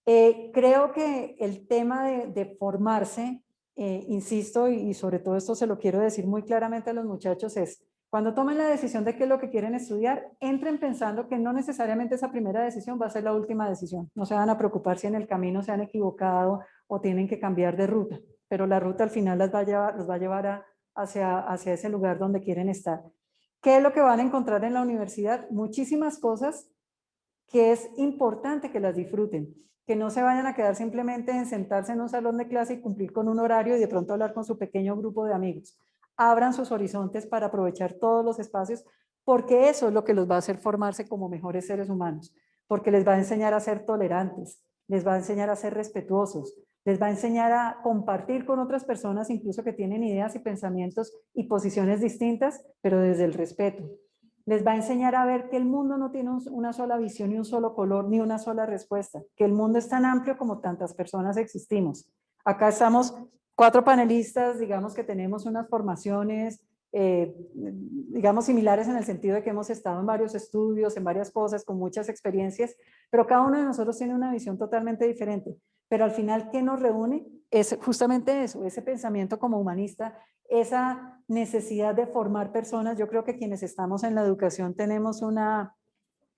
Creo que el tema de formarse, insisto, y sobre todo esto se lo quiero decir muy claramente a los muchachos, es cuando tomen la decisión de qué es lo que quieren estudiar, entren pensando que no necesariamente esa primera decisión va a ser la última decisión. No se van a preocupar si en el camino se han equivocado o tienen que cambiar de ruta, pero la ruta al final los va a llevar hacia ese lugar donde quieren estar. ¿Qué es lo que van a encontrar en la universidad? Muchísimas cosas que es importante que las disfruten, que no se vayan a quedar simplemente en sentarse en un salón de clase y cumplir con un horario y de pronto hablar con su pequeño grupo de amigos. Abran sus horizontes para aprovechar todos los espacios, porque eso es lo que los va a hacer formarse como mejores seres humanos, porque les va a enseñar a ser tolerantes, les va a enseñar a ser respetuosos, les va a enseñar a compartir con otras personas, incluso que tienen ideas y pensamientos y posiciones distintas, pero desde el respeto. Les va a enseñar a ver que el mundo no tiene una sola visión, ni un solo color, ni una sola respuesta, que el mundo es tan amplio como tantas personas existimos. Acá estamos 4 panelistas, digamos que tenemos unas formaciones, digamos, similares en el sentido de que hemos estado en varios estudios, en varias cosas, con muchas experiencias, pero cada uno de nosotros tiene una visión totalmente diferente. Pero al final, ¿qué nos reúne? Es justamente eso, ese pensamiento como humanista, esa necesidad de formar personas. Yo creo que quienes estamos en la educación tenemos una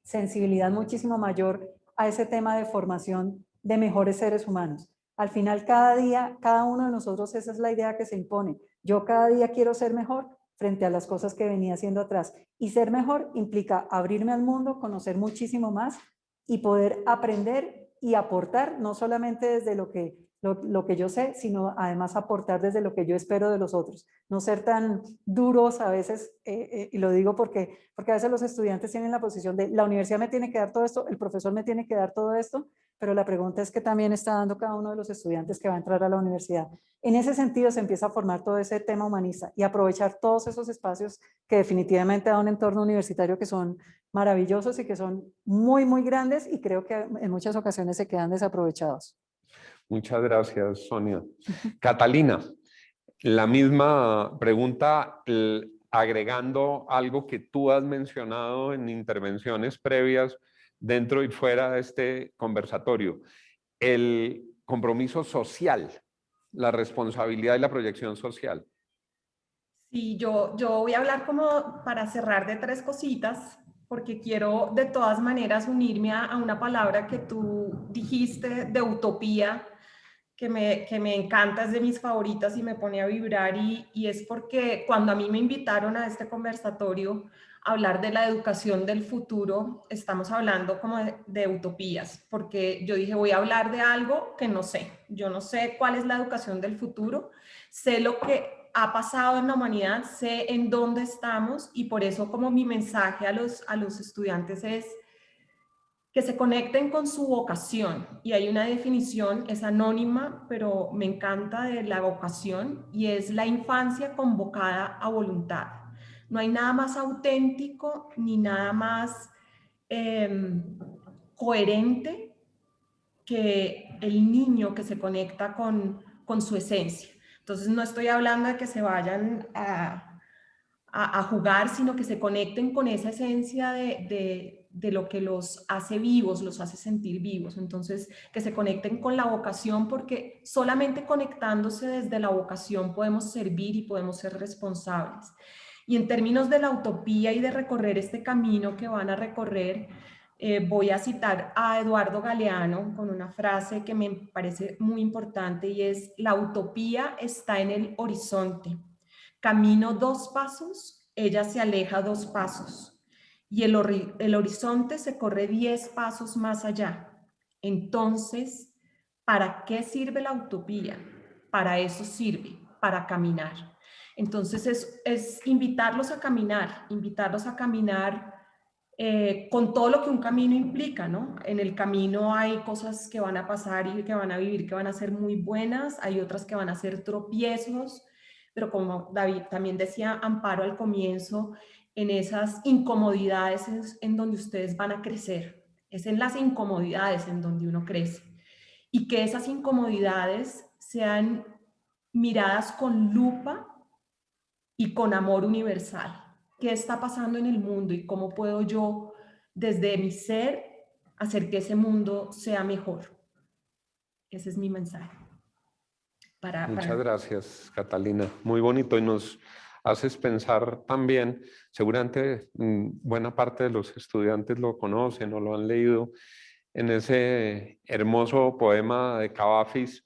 sensibilidad muchísimo mayor a ese tema de formación de mejores seres humanos. Al final, cada día, cada uno de nosotros, esa es la idea que se impone. Yo cada día quiero ser mejor frente a las cosas que venía haciendo atrás. Y ser mejor implica abrirme al mundo, conocer muchísimo más y poder aprender y aportar, no solamente desde lo que lo que yo sé, sino además aportar desde lo que yo espero de los otros. No ser tan duros a veces, y lo digo porque a veces los estudiantes tienen la posición de la universidad me tiene que dar todo esto, el profesor me tiene que dar todo esto, pero la pregunta es que también está dando cada uno de los estudiantes que va a entrar a la universidad. En ese sentido se empieza a formar todo ese tema humanista y aprovechar todos esos espacios que definitivamente da un entorno universitario que son maravillosos y que son muy, muy grandes y creo que en muchas ocasiones se quedan desaprovechados. Muchas gracias, Sonia. Catalina, la misma pregunta, agregando algo que tú has mencionado en intervenciones previas dentro y fuera de este conversatorio, el compromiso social, la responsabilidad y la proyección social. Sí, yo voy a hablar como para cerrar de 3 cositas, porque quiero de todas maneras unirme a una palabra que tú dijiste de utopía, que me encanta, es de mis favoritas y me pone a vibrar y es porque cuando a mí me invitaron a este conversatorio a hablar de la educación del futuro, estamos hablando como de utopías, porque yo dije voy a hablar de algo que no sé, yo no sé cuál es la educación del futuro, sé lo que ha pasado en la humanidad, sé en dónde estamos y por eso como mi mensaje a los estudiantes es que se conecten con su vocación. Y hay una definición, es anónima, pero me encanta de la vocación y es la infancia convocada a voluntad. No hay nada más auténtico ni nada más coherente que el niño que se conecta con su esencia. Entonces no estoy hablando de que se vayan a jugar, sino que se conecten con esa esencia de lo que los hace vivos, los hace sentir vivos. Entonces, que se conecten con la vocación, porque solamente conectándose desde la vocación podemos servir y podemos ser responsables. Y en términos de la utopía y de recorrer este camino que van a recorrer, voy a citar a Eduardo Galeano con una frase que me parece muy importante y es: la utopía está en el horizonte. Camino 2 pasos, ella se aleja 2 pasos y el horizonte se corre 10 pasos más allá. Entonces, ¿para qué sirve la utopía? Para eso sirve, para caminar. Entonces es invitarlos a caminar con todo lo que un camino implica, ¿no? En el camino hay cosas que van a pasar y que van a vivir, que van a ser muy buenas, hay otras que van a ser tropiezos, pero como David también decía, Amparo al comienzo, en esas incomodidades es en donde ustedes van a crecer, es en las incomodidades en donde uno crece, y que esas incomodidades sean miradas con lupa y con amor universal. ¿Qué está pasando en el mundo y cómo puedo yo, desde mi ser, hacer que ese mundo sea mejor? Ese es mi mensaje. Muchas gracias, Catalina. Muy bonito y nos haces pensar también, seguramente buena parte de los estudiantes lo conocen o lo han leído, en ese hermoso poema de Cavafis,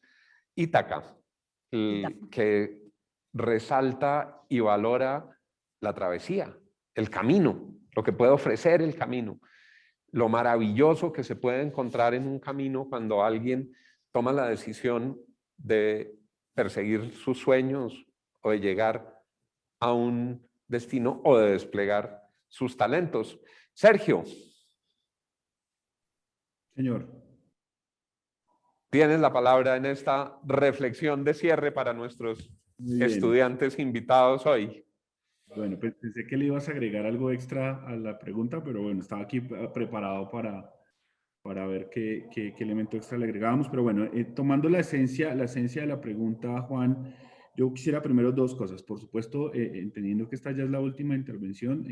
Ítaca, que resalta y valora la travesía, el camino, lo que puede ofrecer el camino, lo maravilloso que se puede encontrar en un camino cuando alguien toma la decisión de perseguir sus sueños o de llegar a un destino o de desplegar sus talentos. Sergio. Señor. Tienes la palabra en esta reflexión de cierre para nuestros estudiantes invitados hoy. Bueno, pensé que le ibas a agregar algo extra a la pregunta, pero bueno, estaba aquí preparado para ver qué elemento extra le agregábamos. Pero bueno, tomando la esencia de la pregunta, Juan, yo quisiera primero 2 cosas. Por supuesto, entendiendo que esta ya es la última intervención,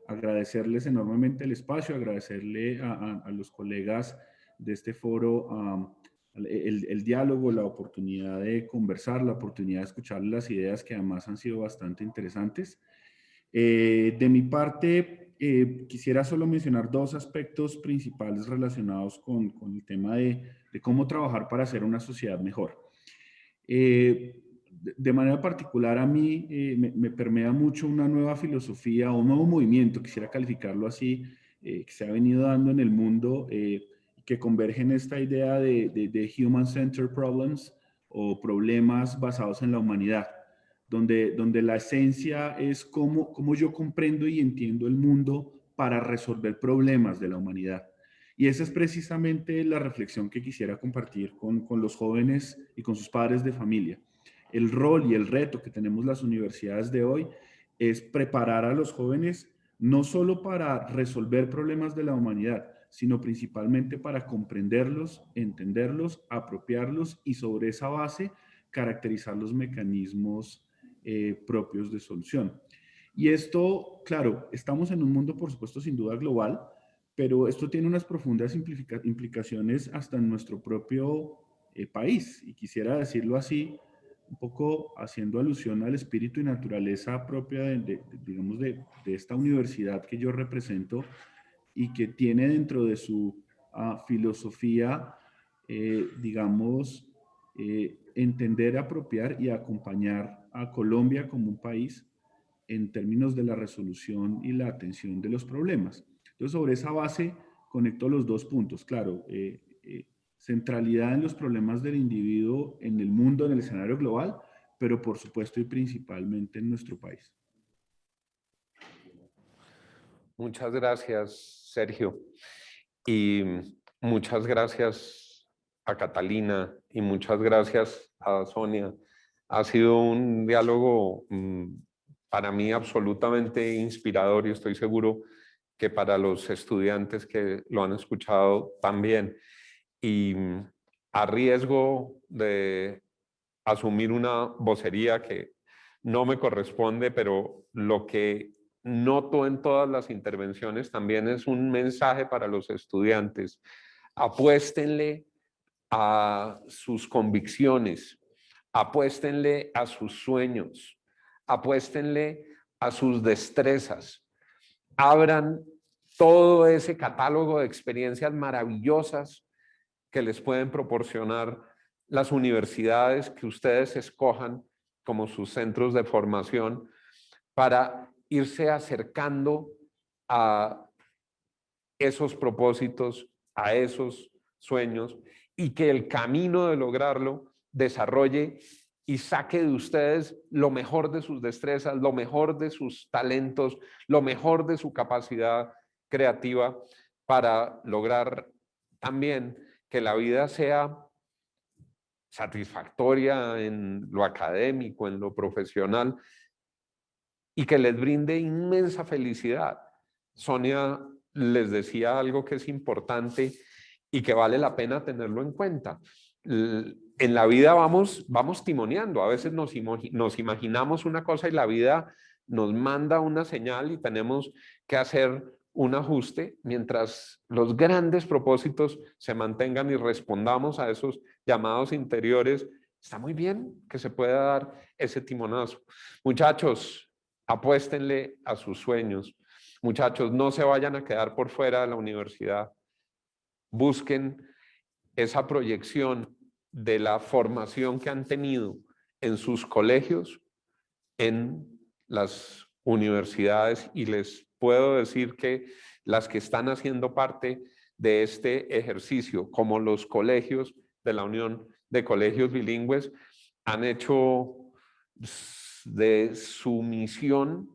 agradecerles enormemente el espacio, agradecerle a los colegas de este foro el diálogo, la oportunidad de conversar, la oportunidad de escuchar las ideas que además han sido bastante interesantes. De mi parte, quisiera solo mencionar 2 aspectos principales relacionados con el tema de cómo trabajar para hacer una sociedad mejor. De manera particular a mí me permea mucho una nueva filosofía o un nuevo movimiento, quisiera calificarlo así, que se ha venido dando en el mundo, que converge en esta idea de human-centered problems o problemas basados en la humanidad, donde la esencia es cómo yo comprendo y entiendo el mundo para resolver problemas de la humanidad. Y esa es precisamente la reflexión que quisiera compartir con los jóvenes y con sus padres de familia. El rol y el reto que tenemos las universidades de hoy es preparar a los jóvenes no solo para resolver problemas de la humanidad, sino principalmente para comprenderlos, entenderlos, apropiarlos y sobre esa base caracterizar los mecanismos propios de solución. Y esto, claro, estamos en un mundo, por supuesto, sin duda global, pero esto tiene unas profundas implicaciones hasta en nuestro propio país. Y quisiera decirlo así, un poco haciendo alusión al espíritu y naturaleza propia digamos, de esta universidad que yo represento y que tiene dentro de su filosofía, digamos, entender, apropiar y acompañar a Colombia como un país en términos de la resolución y la atención de los problemas. Entonces, sobre esa base, conecto los dos puntos. Claro, centralidad en los problemas del individuo en el mundo, en el escenario global, pero por supuesto y principalmente en nuestro país. Muchas gracias, Sergio. Y muchas gracias a Catalina y muchas gracias a Sonia. Ha sido un diálogo para mí absolutamente inspirador y estoy seguro que para los estudiantes que lo han escuchado también. Y a riesgo de asumir una vocería que no me corresponde, pero lo que noto en todas las intervenciones también es un mensaje para los estudiantes. Apuéstenle a sus convicciones, apuéstenle a sus sueños, apuéstenle a sus destrezas, abran todo ese catálogo de experiencias maravillosas que les pueden proporcionar las universidades que ustedes escojan como sus centros de formación para irse acercando a esos propósitos, a esos sueños y que el camino de lograrlo desarrolle y saque de ustedes lo mejor de sus destrezas, lo mejor de sus talentos, lo mejor de su capacidad creativa para lograr también que la vida sea satisfactoria en lo académico, en lo profesional y que les brinde inmensa felicidad. Sonia les decía algo que es importante y que vale la pena tenerlo en cuenta. En la vida vamos timoneando, a veces nos imaginamos una cosa y la vida nos manda una señal y tenemos que hacer un ajuste mientras los grandes propósitos se mantengan y respondamos a esos llamados interiores. Está muy bien que se pueda dar ese timonazo. Muchachos, apuéstenle a sus sueños. Muchachos, no se vayan a quedar por fuera de la universidad. Busquen esa proyección de la formación que han tenido en sus colegios, en las universidades, y les puedo decir que las que están haciendo parte de este ejercicio, como los colegios de la Unión de Colegios Bilingües, han hecho de su misión,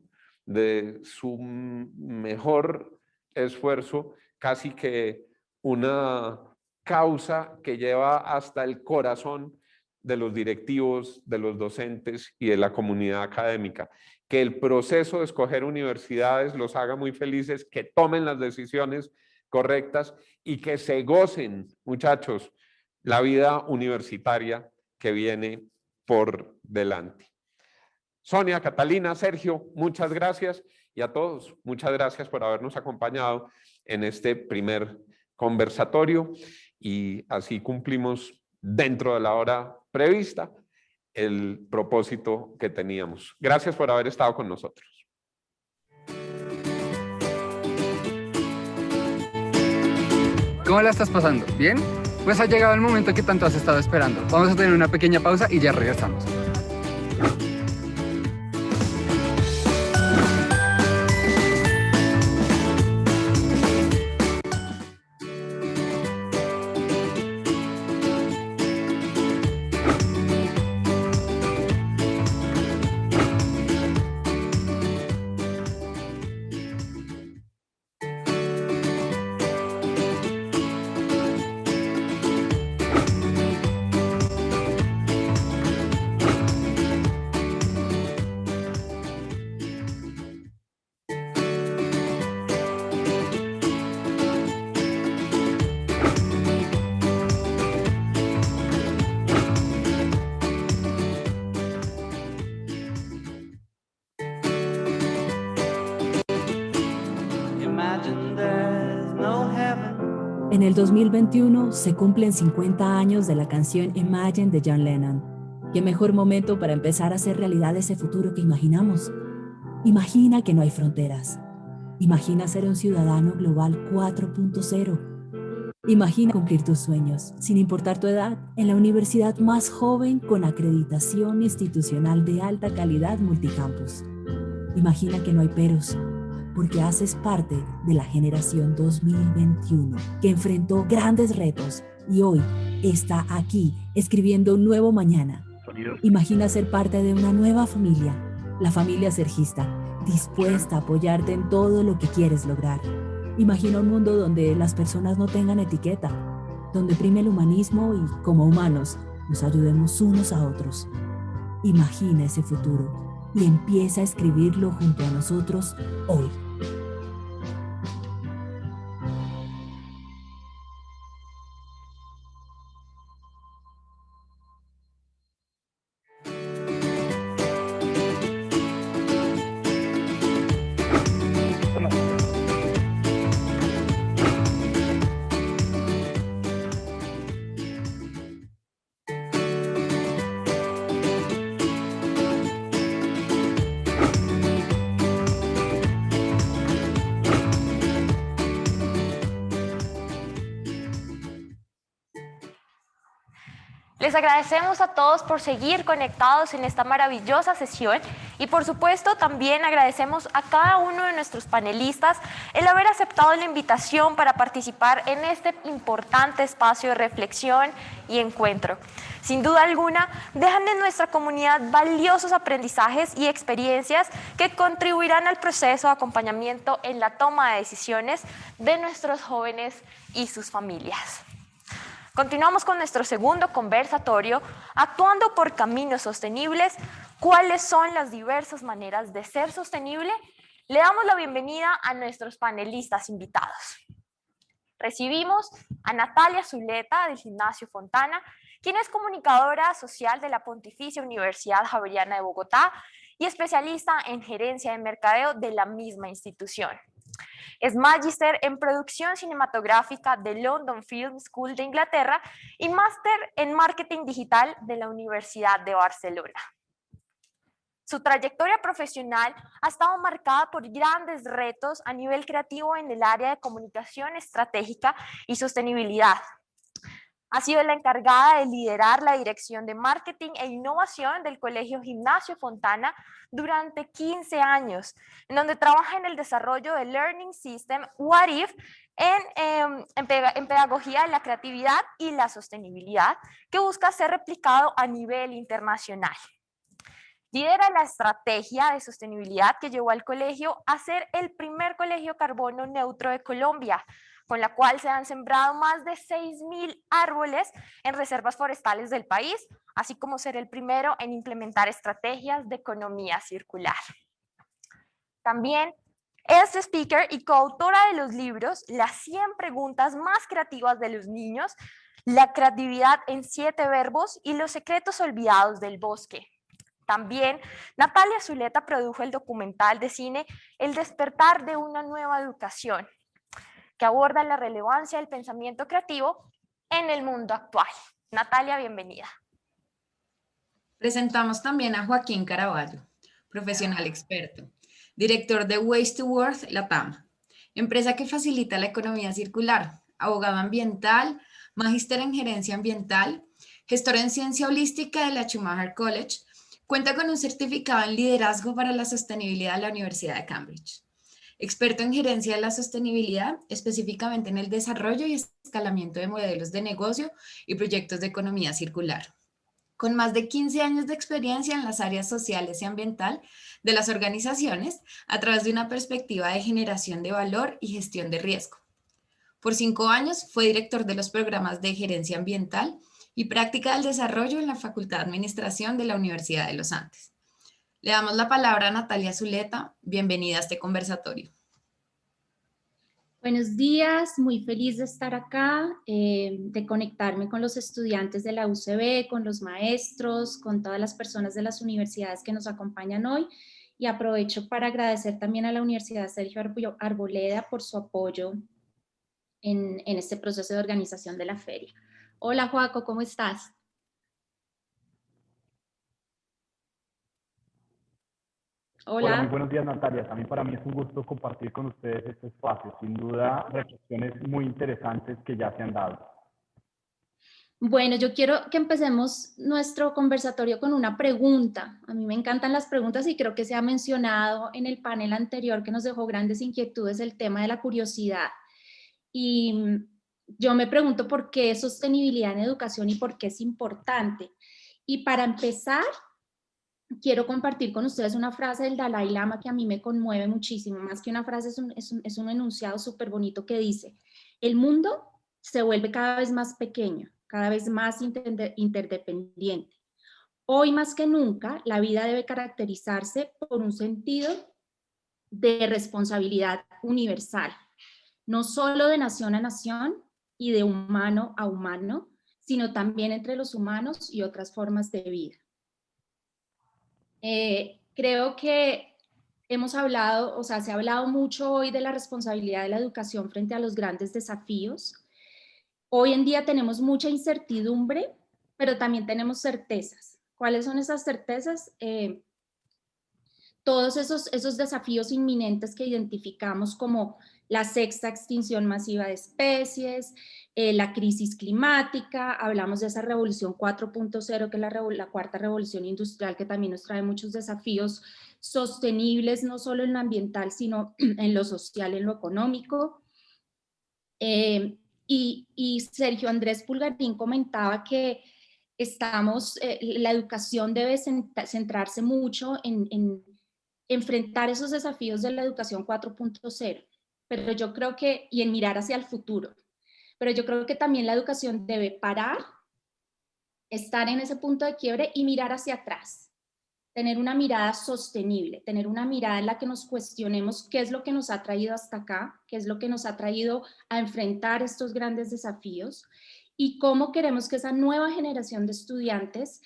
de su mejor esfuerzo, casi que una causa que lleva hasta el corazón de los directivos, de los docentes y de la comunidad académica. Que el proceso de escoger universidades los haga muy felices, que tomen las decisiones correctas y que se gocen, muchachos, la vida universitaria que viene por delante. Sonia, Catalina, Sergio, muchas gracias, y a todos, muchas gracias por habernos acompañado en este primer conversatorio, y así cumplimos dentro de la hora prevista el propósito que teníamos. Gracias por haber estado con nosotros. ¿Cómo la estás pasando? ¿Bien? Pues ha llegado el momento que tanto has estado esperando. Vamos a tener una pequeña pausa y ya regresamos. En el 2021 se cumplen 50 años de la canción Imagine de John Lennon. ¿Qué mejor momento para empezar a hacer realidad ese futuro que imaginamos? Imagina que no hay fronteras. Imagina ser un ciudadano global 4.0. Imagina cumplir tus sueños, sin importar tu edad, en la universidad más joven con acreditación institucional de alta calidad multicampus. Imagina que no hay peros, porque haces parte de la generación 2021, que enfrentó grandes retos y hoy está aquí escribiendo un nuevo mañana. Imagina ser parte de una nueva familia, la familia Sergista, dispuesta a apoyarte en todo lo que quieres lograr. Imagina un mundo donde las personas no tengan etiqueta, donde prime el humanismo y, como humanos, nos ayudemos unos a otros. Imagina ese futuro y empieza a escribirlo junto a nosotros hoy. Les agradecemos a todos por seguir conectados en esta maravillosa sesión y por supuesto también agradecemos a cada uno de nuestros panelistas el haber aceptado la invitación para participar en este importante espacio de reflexión y encuentro. Sin duda alguna, dejan en nuestra comunidad valiosos aprendizajes y experiencias que contribuirán al proceso de acompañamiento en la toma de decisiones de nuestros jóvenes y sus familias. Continuamos con nuestro segundo conversatorio, actuando por caminos sostenibles. ¿Cuáles son las diversas maneras de ser sostenible? Le damos la bienvenida a nuestros panelistas invitados. Recibimos a Natalia Zuleta del Gimnasio Fontana, quien es comunicadora social de la Pontificia Universidad Javeriana de Bogotá y especialista en gerencia de mercadeo de la misma institución. Es magíster en producción cinematográfica de London Film School de Inglaterra y máster en marketing digital de la Universidad de Barcelona. Su trayectoria profesional ha estado marcada por grandes retos a nivel creativo en el área de comunicación estratégica y sostenibilidad. Ha sido la encargada de liderar la dirección de marketing e innovación del Colegio Gimnasio Fontana durante 15 años, en donde trabaja en el desarrollo del Learning System What If en pedagogía de la creatividad y la sostenibilidad, que busca ser replicado a nivel internacional. Lidera la estrategia de sostenibilidad que llevó al colegio a ser el primer colegio carbono neutro de Colombia, con la cual se han sembrado más de 6.000 árboles en reservas forestales del país, así como ser el primero en implementar estrategias de economía circular. También es speaker y coautora de los libros Las 100 preguntas más creativas de los niños, La creatividad en 7 verbos y Los secretos olvidados del bosque. También Natalia Zuleta produjo el documental de cine El despertar de una nueva educación, que aborda la relevancia del pensamiento creativo en el mundo actual. Natalia, bienvenida. Presentamos también a Joaquín Caraballo, profesional experto, director de Waste to Worth Latam, empresa que facilita la economía circular, abogado ambiental, magíster en gerencia ambiental, gestor en ciencia holística de la Schumacher College, cuenta con un certificado en liderazgo para la sostenibilidad de la Universidad de Cambridge. Experto en gerencia de la sostenibilidad, específicamente en el desarrollo y escalamiento de modelos de negocio y proyectos de economía circular. Con más de 15 años de experiencia en las áreas sociales y ambiental de las organizaciones a través de una perspectiva de generación de valor y gestión de riesgo. Por 5 años fue director de los programas de gerencia ambiental y práctica del desarrollo en la Facultad de Administración de la Universidad de los Andes. Le damos la palabra a Natalia Zuleta. Bienvenida a este conversatorio. Buenos días, muy feliz de estar acá, de conectarme con los estudiantes de la UCB, con los maestros, con todas las personas de las universidades que nos acompañan hoy, y aprovecho para agradecer también a la Universidad Sergio Arboleda por su apoyo en este proceso de organización de la feria. Hola, Joaco, ¿cómo estás? Hola, muy Hola. buenos días, Natalia. También para mí es un gusto compartir con ustedes este espacio. Sin duda, reflexiones muy interesantes que ya se han dado. Bueno, yo quiero que empecemos nuestro conversatorio con una pregunta. A mí me encantan las preguntas y creo que se ha mencionado en el panel anterior que nos dejó grandes inquietudes el tema de la curiosidad. Y yo me pregunto por qué es sostenibilidad en educación y por qué es importante. Y para empezar, quiero compartir con ustedes una frase del Dalai Lama que a mí me conmueve muchísimo. Más que una frase, es un enunciado súper bonito que dice: el mundo se vuelve cada vez más pequeño, cada vez más interdependiente. Hoy más que nunca, la vida debe caracterizarse por un sentido de responsabilidad universal, no solo de nación a nación y de humano a humano, sino también entre los humanos y otras formas de vida. Creo que hemos hablado, o sea, se ha hablado mucho hoy de la responsabilidad de la educación frente a los grandes desafíos. Hoy en día tenemos mucha incertidumbre, pero también tenemos certezas. ¿Cuáles son esas certezas? Todos esos desafíos inminentes que identificamos como la sexta extinción masiva de especies, la crisis climática, hablamos de esa revolución 4.0, que es la cuarta revolución industrial, que también nos trae muchos desafíos sostenibles, no solo en lo ambiental, sino en lo social, en lo económico. Y Sergio Andrés Pulgarín comentaba que la educación debe centrarse mucho en enfrentar esos desafíos de la educación 4.0, pero yo creo que, y en mirar hacia el futuro, pero yo creo que también la educación debe parar, estar en ese punto de quiebre y mirar hacia atrás, tener una mirada sostenible, tener una mirada en la que nos cuestionemos qué es lo que nos ha traído hasta acá, qué es lo que nos ha traído a enfrentar estos grandes desafíos y cómo queremos que esa nueva generación de estudiantes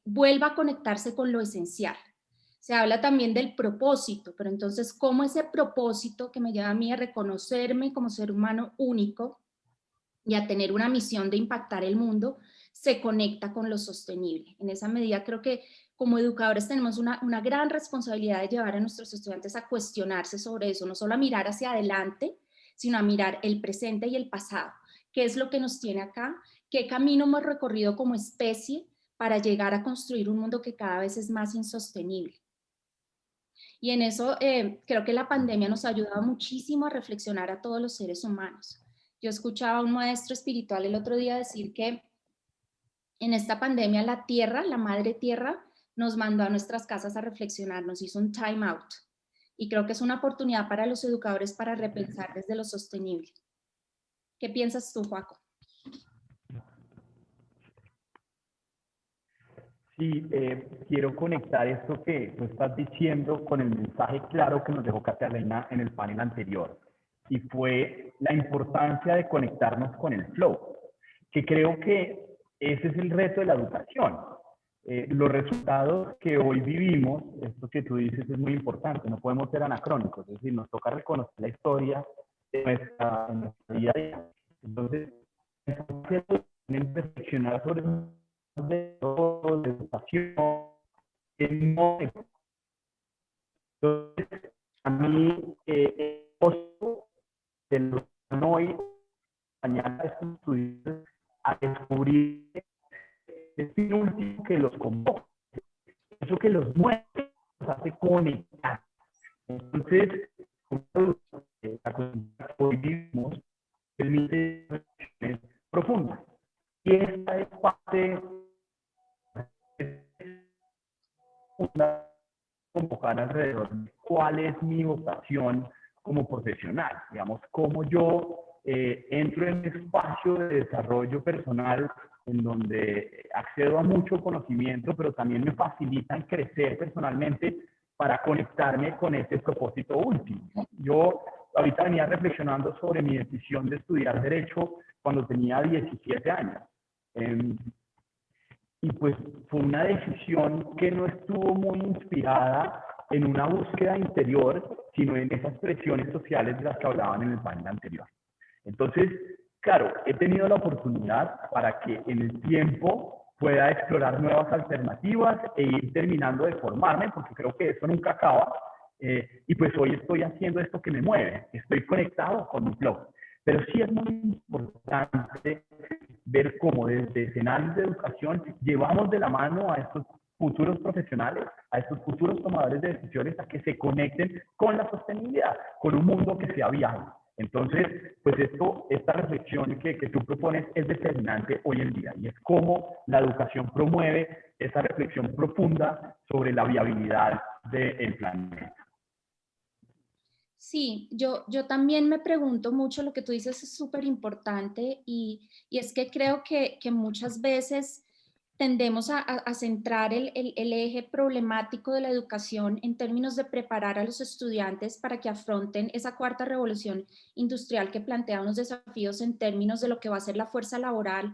vuelva a conectarse con lo esencial. Se habla también del propósito, pero entonces, ¿cómo ese propósito que me lleva a mí a reconocerme como ser humano único y a tener una misión de impactar el mundo, se conecta con lo sostenible? En esa medida creo que como educadores tenemos una gran responsabilidad de llevar a nuestros estudiantes a cuestionarse sobre eso, no solo a mirar hacia adelante, sino a mirar el presente y el pasado. ¿Qué es lo que nos tiene acá? ¿Qué camino hemos recorrido como especie para llegar a construir un mundo que cada vez es más insostenible? Y en eso creo que la pandemia nos ha ayudado muchísimo a reflexionar a todos los seres humanos. Yo escuchaba a un maestro espiritual el otro día decir que en esta pandemia la tierra, la madre tierra, nos mandó a nuestras casas a reflexionar, nos hizo un time out. Y creo que es una oportunidad para los educadores para repensar desde lo sostenible. ¿Qué piensas tú, Joaco? Sí, quiero conectar esto que tú estás diciendo con el mensaje claro que nos dejó Catalina en el panel anterior, y fue la importancia de conectarnos con el flow, que creo que ese es el reto de la educación. Los resultados que hoy vivimos, esto que tú dices es muy importante, no podemos ser anacrónicos, es decir, nos toca reconocer la historia de nuestra vida. Entonces, reflexionar sobre de educación. Entonces, a mí, de los hoy, mañana estos estudiantes a descubrir el último que los convoca, eso que los mueve, los hace conectar. Entonces, la comunidad que hoy vivimos permite reflexiones profundas. Y esta es parte convocar alrededor de cuál es mi vocación como profesional, digamos, cómo yo entro en un espacio de desarrollo personal en donde accedo a mucho conocimiento, pero también me facilitan crecer personalmente para conectarme con ese propósito último. Yo ahorita venía reflexionando sobre mi decisión de estudiar Derecho cuando tenía 17 años. Y pues fue una decisión que no estuvo muy inspirada en una búsqueda interior, sino en esas presiones sociales de las que hablaban en el panel anterior. Entonces, claro, he tenido la oportunidad para que en el tiempo pueda explorar nuevas alternativas e ir terminando de formarme, porque creo que eso nunca acaba. Y pues hoy estoy haciendo esto que me mueve, estoy conectado con mi blog. Pero sí es muy importante ver cómo desde escenarios de educación llevamos de la mano a estos futuros profesionales, a estos futuros tomadores de decisiones, a que se conecten con la sostenibilidad, con un mundo que sea viable. Entonces, pues esta reflexión que tú propones es determinante hoy en día, y es cómo la educación promueve esa reflexión profunda sobre la viabilidad del planeta. Sí, yo también me pregunto mucho, lo que tú dices es súper importante, y es que creo que muchas veces tendemos a centrar el eje problemático de la educación en términos de preparar a los estudiantes para que afronten esa cuarta revolución industrial que plantea unos desafíos en términos de lo que va a ser la fuerza laboral,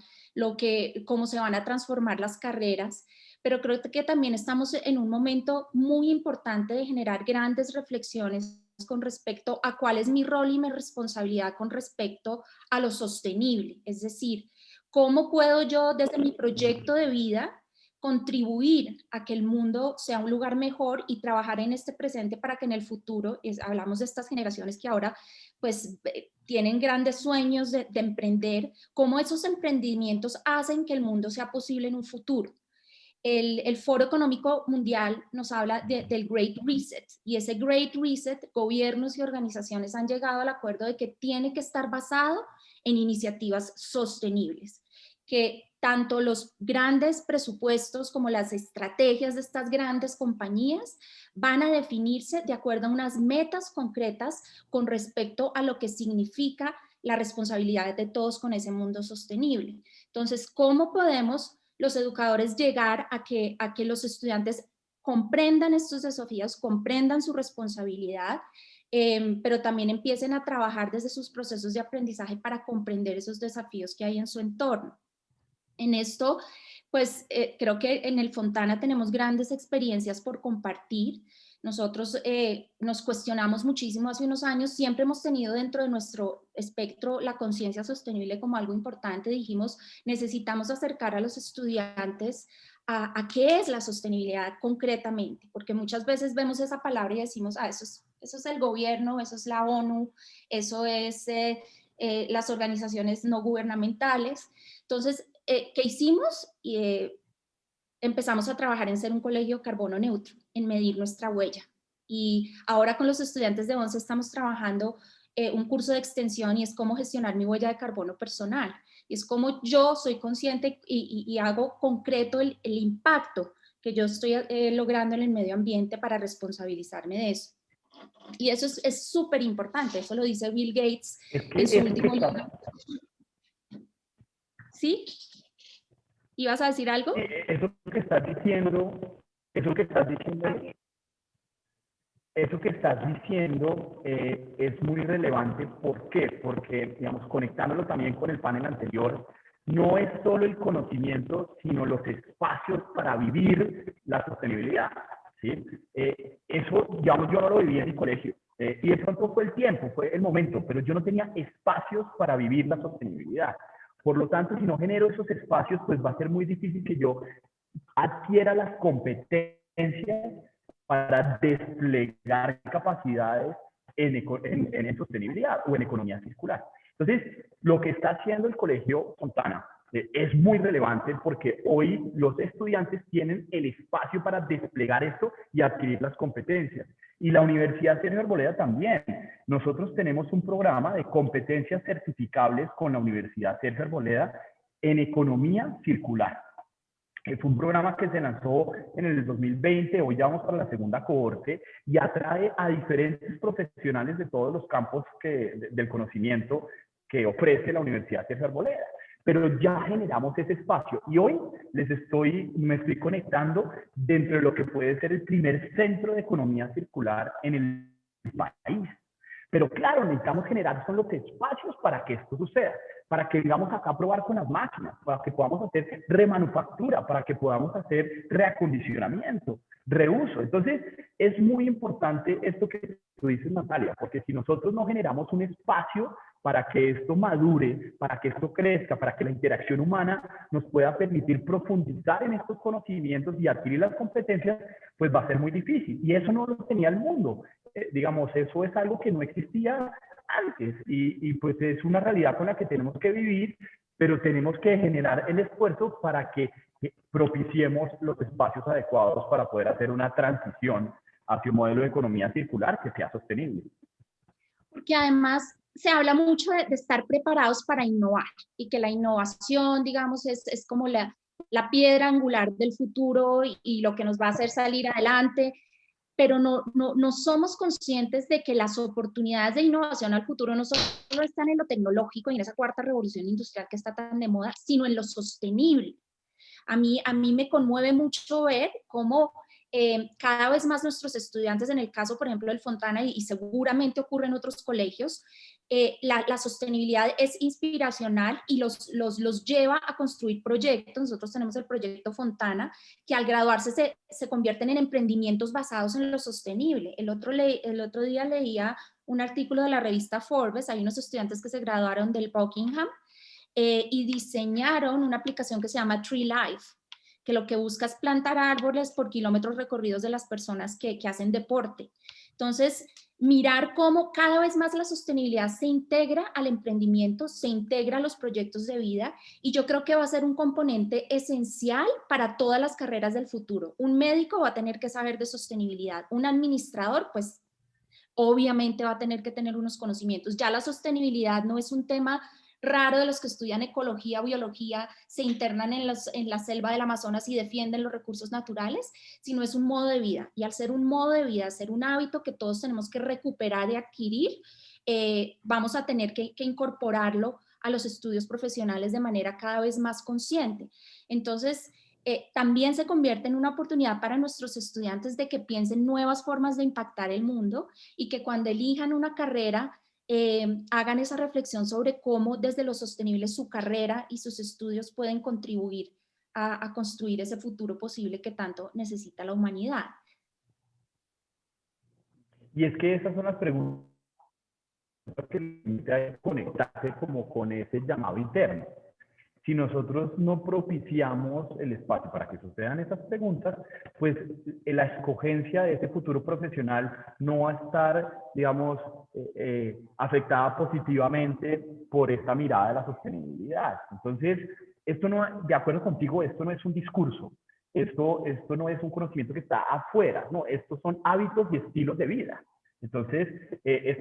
cómo se van a transformar las carreras. Pero creo que también estamos en un momento muy importante de generar grandes reflexiones con respecto a cuál es mi rol y mi responsabilidad con respecto a lo sostenible. Es decir, ¿cómo puedo yo desde mi proyecto de vida contribuir a que el mundo sea un lugar mejor y trabajar en este presente para que en el futuro, hablamos de estas generaciones que ahora pues tienen grandes sueños de emprender, cómo esos emprendimientos hacen que el mundo sea posible en un futuro? El Foro Económico Mundial nos habla del Great Reset, y ese Great Reset, gobiernos y organizaciones han llegado al acuerdo de que tiene que estar basado en iniciativas sostenibles, que tanto los grandes presupuestos como las estrategias de estas grandes compañías van a definirse de acuerdo a unas metas concretas con respecto a lo que significa la responsabilidad de todos con ese mundo sostenible. Entonces, ¿cómo podemos los educadores llegar a que los estudiantes comprendan estos desafíos, comprendan su responsabilidad, pero también empiecen a trabajar desde sus procesos de aprendizaje para comprender esos desafíos que hay en su entorno? En esto, pues creo que en el Fontana tenemos grandes experiencias por compartir. Nosotros nos cuestionamos muchísimo hace unos años, siempre hemos tenido dentro de nuestro espectro la conciencia sostenible como algo importante. Dijimos, necesitamos acercar a los estudiantes a qué es la sostenibilidad concretamente, porque muchas veces vemos esa palabra y decimos, eso es el gobierno, eso es la ONU, eso es las organizaciones no gubernamentales. Entonces, ¿qué hicimos? Empezamos a trabajar en ser un colegio carbono neutro, en medir nuestra huella. Y ahora con los estudiantes de 11 estamos trabajando un curso de extensión, y es cómo gestionar mi huella de carbono personal. Y es cómo yo soy consciente y hago concreto el impacto que yo estoy logrando en el medio ambiente para responsabilizarme de eso. Y eso es súper importante, eso lo dice Bill Gates en su último libro. ¿Sí? ¿Ibas a decir algo? Eso que estás diciendo es muy relevante. ¿Por qué? Porque, digamos, conectándolo también con el panel anterior, no es solo el conocimiento, sino los espacios para vivir la sostenibilidad, ¿sí? Eso, digamos, yo no lo viví en mi colegio, y de pronto fue el tiempo, fue el momento, pero yo no tenía espacios para vivir la sostenibilidad. Por lo tanto, si no genero esos espacios, pues va a ser muy difícil que yo adquiera las competencias para desplegar capacidades en sostenibilidad o en economía circular. Entonces, lo que está haciendo el Colegio Fontana es muy relevante, porque hoy los estudiantes tienen el espacio para desplegar esto y adquirir las competencias. Y la Universidad Sergio Arboleda también. Nosotros tenemos un programa de competencias certificables con la Universidad Sergio Arboleda en economía circular. Fue un programa que se lanzó en el 2020, hoy ya vamos para la segunda cohorte, y atrae a diferentes profesionales de todos los campos del conocimiento que ofrece la Universidad Sergio Arboleda. Pero ya generamos ese espacio, y hoy me estoy conectando dentro de lo que puede ser el primer centro de economía circular en el país. Pero claro, necesitamos generar los espacios para que esto suceda, para que vengamos acá a probar con las máquinas, para que podamos hacer remanufactura, para que podamos hacer reacondicionamiento, reuso. Entonces, es muy importante esto que tú dices, Natalia, porque si nosotros no generamos un espacio para que esto madure, para que esto crezca, para que la interacción humana nos pueda permitir profundizar en estos conocimientos y adquirir las competencias, pues va a ser muy difícil. Y eso no lo tenía el mundo. Digamos, eso es algo que no existía antes y pues es una realidad con la que tenemos que vivir, pero tenemos que generar el esfuerzo para que propiciemos los espacios adecuados para poder hacer una transición hacia un modelo de economía circular que sea sostenible. Porque además se habla mucho de estar preparados para innovar y que la innovación, digamos, es como la piedra angular del futuro y lo que nos va a hacer salir adelante, pero no somos conscientes de que las oportunidades de innovación al futuro no solo están en lo tecnológico y en esa cuarta revolución industrial que está tan de moda, sino en lo sostenible. A mí me conmueve mucho ver cómo cada vez más nuestros estudiantes, en el caso, por ejemplo, del Fontana, y seguramente ocurre en otros colegios, la sostenibilidad es inspiracional y los lleva a construir proyectos. Nosotros tenemos el proyecto Fontana, que al graduarse se convierten en emprendimientos basados en lo sostenible. El otro día leía un artículo de la revista Forbes. Hay unos estudiantes que se graduaron del Buckingham y diseñaron una aplicación que se llama Tree Life, que lo que busca es plantar árboles por kilómetros recorridos de las personas que hacen deporte. Entonces, mirar cómo cada vez más la sostenibilidad se integra al emprendimiento, se integra a los proyectos de vida, y yo creo que va a ser un componente esencial para todas las carreras del futuro. Un médico va a tener que saber de sostenibilidad, un administrador, pues, obviamente va a tener que tener unos conocimientos. Ya la sostenibilidad no es un tema raro de los que estudian ecología, biología, se internan en la selva del Amazonas y defienden los recursos naturales, sino es un modo de vida. Y al ser un modo de vida, ser un hábito que todos tenemos que recuperar y adquirir, vamos a tener que incorporarlo a los estudios profesionales de manera cada vez más consciente. Entonces, también se convierte en una oportunidad para nuestros estudiantes de que piensen nuevas formas de impactar el mundo y que cuando elijan una carrera, hagan esa reflexión sobre cómo desde lo sostenible su carrera y sus estudios pueden contribuir a construir ese futuro posible que tanto necesita la humanidad. Y es que esas son las preguntas que necesita conectarse como con ese llamado interno. Si nosotros no propiciamos el espacio para que sucedan esas preguntas, pues la escogencia de ese futuro profesional no va a estar, digamos, afectada positivamente por esta mirada de la sostenibilidad. Entonces, esto no, de acuerdo contigo, esto no es un discurso, esto no es un conocimiento que está afuera, no, estos son hábitos y estilos de vida. Entonces,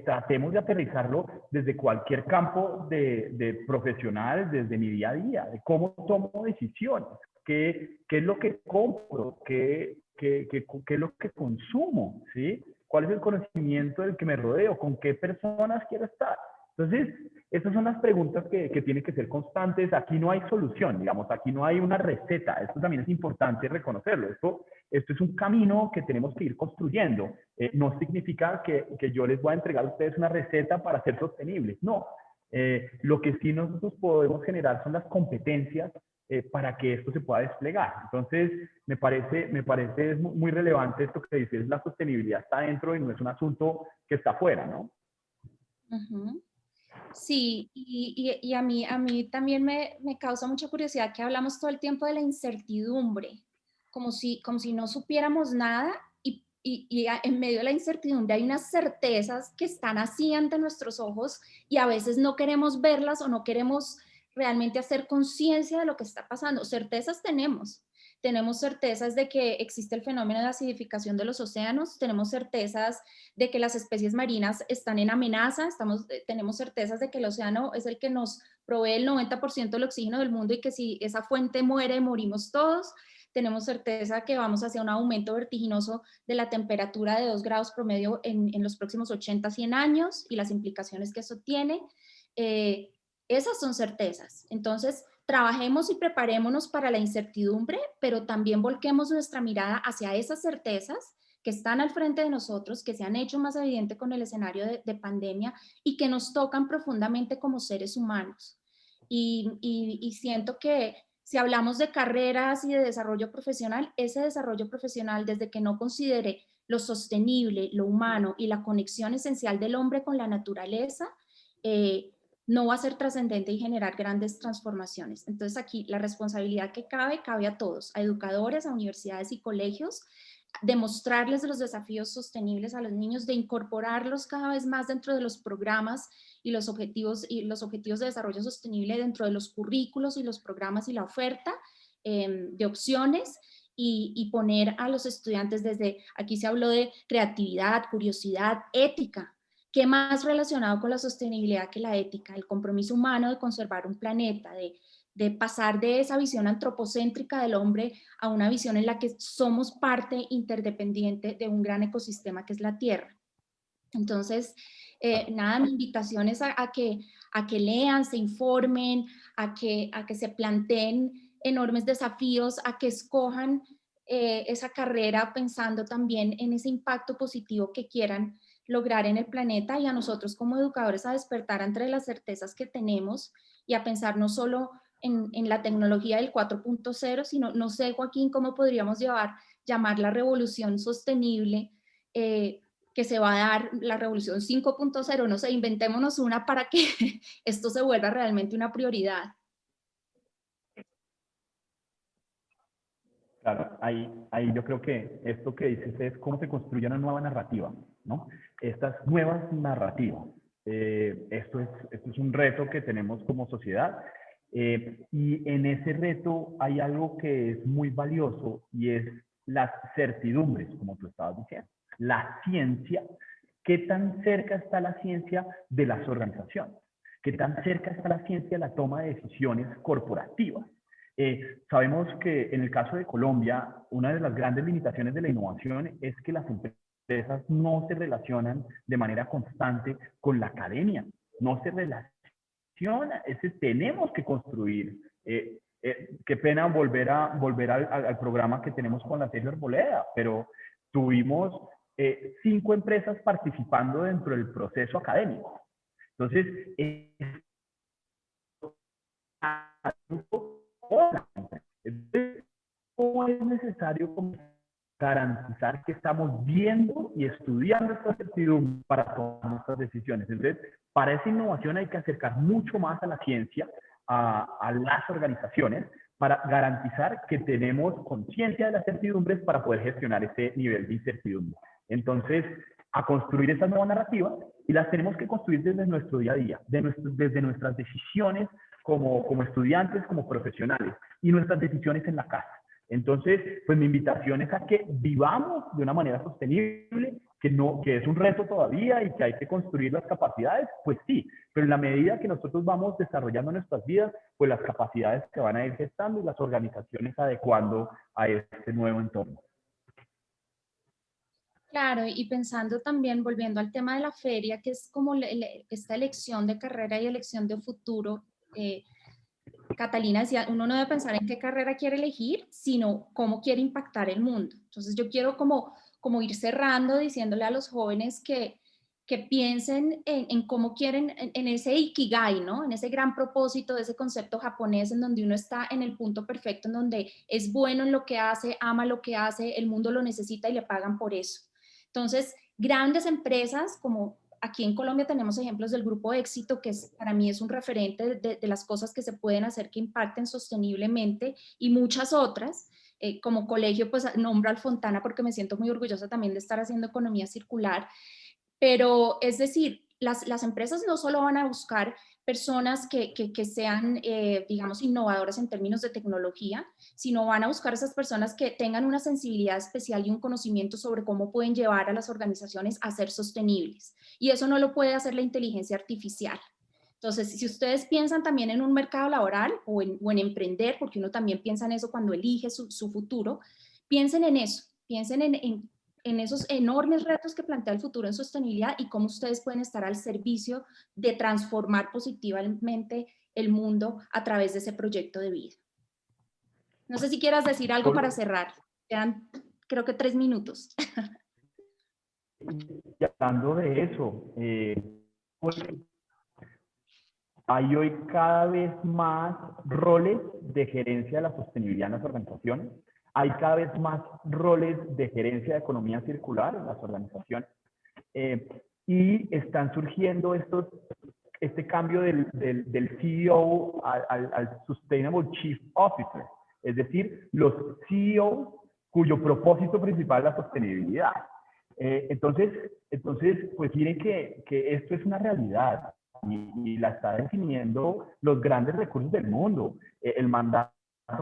tratemos de aterrizarlo desde cualquier campo de profesional, desde mi día a día, de cómo tomo decisiones, qué es lo que compro, qué es lo que consumo, ¿sí? ¿Cuál es el conocimiento del que me rodeo? ¿Con qué personas quiero estar? Entonces, esas son las preguntas que tienen que ser constantes. Aquí no hay solución, digamos, aquí no hay una receta. Esto también es importante reconocerlo. Esto es un camino que tenemos que ir construyendo. No significa que yo les voy a entregar a ustedes una receta para ser sostenibles. No. Lo que sí nosotros podemos generar son las competencias para que esto se pueda desplegar. Entonces, me parece muy relevante esto que dices, la sostenibilidad está dentro y no es un asunto que está afuera, ¿no? Uh-huh. Sí, y a mí también me causa mucha curiosidad que hablamos todo el tiempo de la incertidumbre, como si no supiéramos nada, y en medio de la incertidumbre hay unas certezas que están así ante nuestros ojos y a veces no queremos verlas o no queremos realmente hacer conciencia de lo que está pasando. Certezas tenemos certezas de que existe el fenómeno de acidificación de los océanos, tenemos certezas de que las especies marinas están en amenaza, tenemos certezas de que el océano es el que nos provee el 90% del oxígeno del mundo y que si esa fuente muere, morimos todos. Tenemos certeza que vamos hacia un aumento vertiginoso de la temperatura de 2 grados promedio en los próximos 80, 100 años y las implicaciones que eso tiene. Esas son certezas. Entonces, trabajemos y preparémonos para la incertidumbre, pero también volquemos nuestra mirada hacia esas certezas que están al frente de nosotros, que se han hecho más evidente con el escenario de pandemia y que nos tocan profundamente como seres humanos. Y siento que si hablamos de carreras y de desarrollo profesional, ese desarrollo profesional, desde que no considere lo sostenible, lo humano y la conexión esencial del hombre con la naturaleza, no va a ser trascendente y generar grandes transformaciones. Entonces aquí la responsabilidad que cabe a todos, a educadores, a universidades y colegios, de mostrarles los desafíos sostenibles a los niños, de incorporarlos cada vez más dentro de los programas y los objetivos de desarrollo sostenible dentro de los currículos y los programas y la oferta de opciones, y poner a los estudiantes desde, aquí se habló de creatividad, curiosidad, ética. ¿Qué más relacionado con la sostenibilidad que la ética? El compromiso humano de conservar un planeta, de pasar de esa visión antropocéntrica del hombre a una visión en la que somos parte interdependiente de un gran ecosistema que es la Tierra. Entonces, nada, mi invitación es a que lean, se informen, a que se planteen enormes desafíos, a que escojan esa carrera pensando también en ese impacto positivo que quieran lograr en el planeta, y a nosotros como educadores a despertar entre las certezas que tenemos y a pensar no solo en la tecnología del 4.0, sino, no sé, Joaquín, cómo podríamos llamar la revolución sostenible que se va a dar, la revolución 5.0, no sé, inventémonos una para que esto se vuelva realmente una prioridad. Claro, ahí yo creo que esto que dices es cómo se construye una nueva narrativa, ¿no? Estas nuevas narrativas. Esto es un reto que tenemos como sociedad, y en ese reto hay algo que es muy valioso, y es las certidumbres, como tú estabas diciendo. La ciencia, ¿qué tan cerca está la ciencia de las organizaciones? ¿Qué tan cerca está la ciencia de la toma de decisiones corporativas? Sabemos que en el caso de Colombia, una de las grandes limitaciones de la innovación es que las empresas no se relacionan de manera constante con la academia, no se relaciona, tenemos que construir. Qué pena volver al programa que tenemos con la Sergio Arboleda, pero tuvimos 5 empresas participando dentro del proceso académico. Entonces, ¿cómo es necesario garantizar que estamos viendo y estudiando esta certidumbre para tomar nuestras decisiones? Entonces, para esa innovación hay que acercar mucho más a la ciencia, a las organizaciones, para garantizar que tenemos conciencia de las certidumbres para poder gestionar ese nivel de incertidumbre. Entonces, a construir esas nuevas narrativas, y las tenemos que construir desde nuestro día a día, desde nuestras decisiones como estudiantes, como profesionales, y nuestras decisiones en la casa. Entonces, pues mi invitación es a que vivamos de una manera sostenible, que es un reto todavía y que hay que construir las capacidades, pues sí, pero en la medida que nosotros vamos desarrollando nuestras vidas, pues las capacidades se van a ir gestando y las organizaciones adecuando a este nuevo entorno. Claro, y pensando también, volviendo al tema de la feria, que es como esta elección de carrera y elección de futuro, Catalina decía, uno no debe pensar en qué carrera quiere elegir, sino cómo quiere impactar el mundo. Entonces yo quiero como ir cerrando diciéndole a los jóvenes que piensen en cómo quieren, en ese ikigai, ¿no? En ese gran propósito de ese concepto japonés en donde uno está en el punto perfecto, en donde es bueno en lo que hace, ama lo que hace, el mundo lo necesita y le pagan por eso. Entonces, grandes empresas como aquí en Colombia tenemos ejemplos del Grupo Éxito, que para mí es un referente de las cosas que se pueden hacer que impacten sosteniblemente, y muchas otras. Como colegio, pues nombro al Fontana porque me siento muy orgullosa también de estar haciendo economía circular. Pero es decir, las empresas no solo van a buscar personas que sean, digamos, innovadoras en términos de tecnología, sino van a buscar esas personas que tengan una sensibilidad especial y un conocimiento sobre cómo pueden llevar a las organizaciones a ser sostenibles. Y eso no lo puede hacer la inteligencia artificial. Entonces, si ustedes piensan también en un mercado laboral o en emprender, porque uno también piensa en eso cuando elige su futuro, piensen en eso, piensen en esos enormes retos que plantea el futuro en sostenibilidad y cómo ustedes pueden estar al servicio de transformar positivamente el mundo a través de ese proyecto de vida. No sé si quieras decir algo para cerrar. Quedan, creo que 3 minutos. Y hablando de eso, hay hoy cada vez más roles de gerencia de la sostenibilidad en las organizaciones. Hay cada vez más roles de gerencia de economía circular en las organizaciones. Y están surgiendo estos este cambio del CEO al Sustainable Chief Officer, es decir, los CEOs cuyo propósito principal es la sostenibilidad. Entonces, pues miren que esto es una realidad y la está definiendo los grandes recursos del mundo. El mandato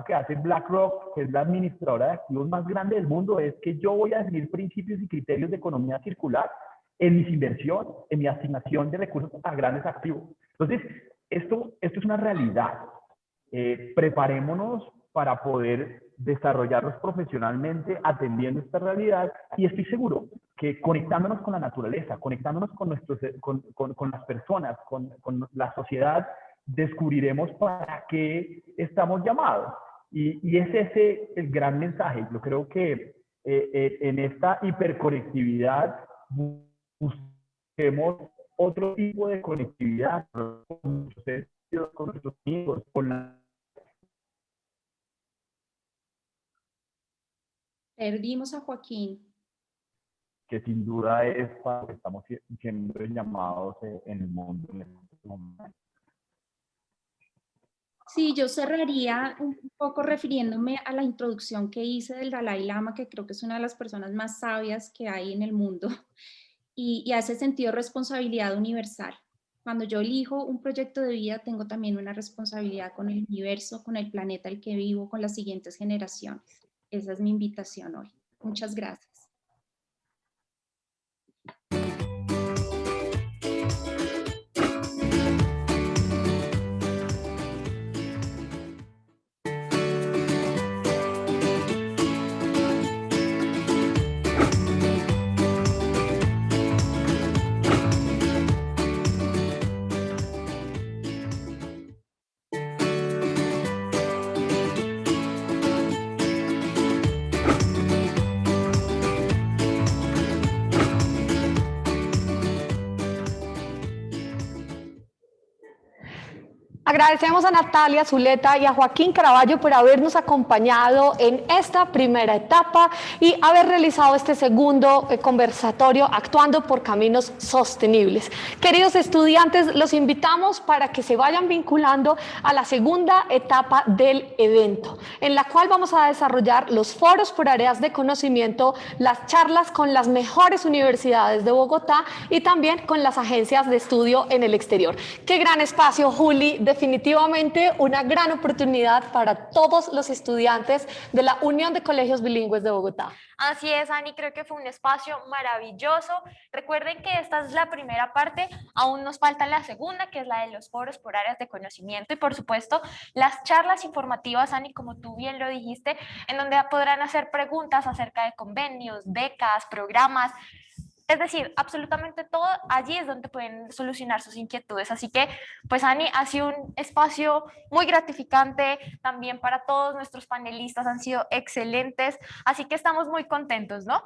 que hace BlackRock, que es la administradora de activos más grande del mundo, es que yo voy a definir principios y criterios de economía circular en mis inversiones, en mi asignación de recursos a grandes activos. Entonces, esto es una realidad. Preparémonos para poder desarrollarnos profesionalmente atendiendo esta realidad, y estoy seguro que conectándonos con la naturaleza, conectándonos con las personas, con la sociedad, descubriremos para qué estamos llamados. Y es ese el gran mensaje. Yo creo que en esta hiperconectividad busquemos otro tipo de conectividad con nuestros amigos, con la... Perdimos a Joaquín. Que sin duda es para lo que estamos siendo llamados en el mundo en este momento. Sí, yo cerraría un poco refiriéndome a la introducción que hice del Dalai Lama, que creo que es una de las personas más sabias que hay en el mundo, y a ese sentido responsabilidad universal. Cuando yo elijo un proyecto de vida, tengo también una responsabilidad con el universo, con el planeta al que vivo, con las siguientes generaciones. Esa es mi invitación hoy. Muchas gracias. Agradecemos a Natalia Zuleta y a Joaquín Caraballo por habernos acompañado en esta primera etapa y haber realizado este segundo conversatorio Actuando por Caminos Sostenibles. Queridos estudiantes, los invitamos para que se vayan vinculando a la segunda etapa del evento, en la cual vamos a desarrollar los foros por áreas de conocimiento, las charlas con las mejores universidades de Bogotá y también con las agencias de estudio en el exterior. ¡Qué gran espacio, Juli! Definitivamente una gran oportunidad para todos los estudiantes de la Unión de Colegios Bilingües de Bogotá. Así es, Ani, creo que fue un espacio maravilloso. Recuerden que esta es la primera parte, aún nos falta la segunda, que es la de los foros por áreas de conocimiento y, por supuesto, las charlas informativas, Ani, como tú bien lo dijiste, en donde podrán hacer preguntas acerca de convenios, becas, programas. Es decir, absolutamente todo allí es donde pueden solucionar sus inquietudes. Así que, pues, Ani, ha sido un espacio muy gratificante también para todos nuestros panelistas, han sido excelentes, así que estamos muy contentos, ¿no?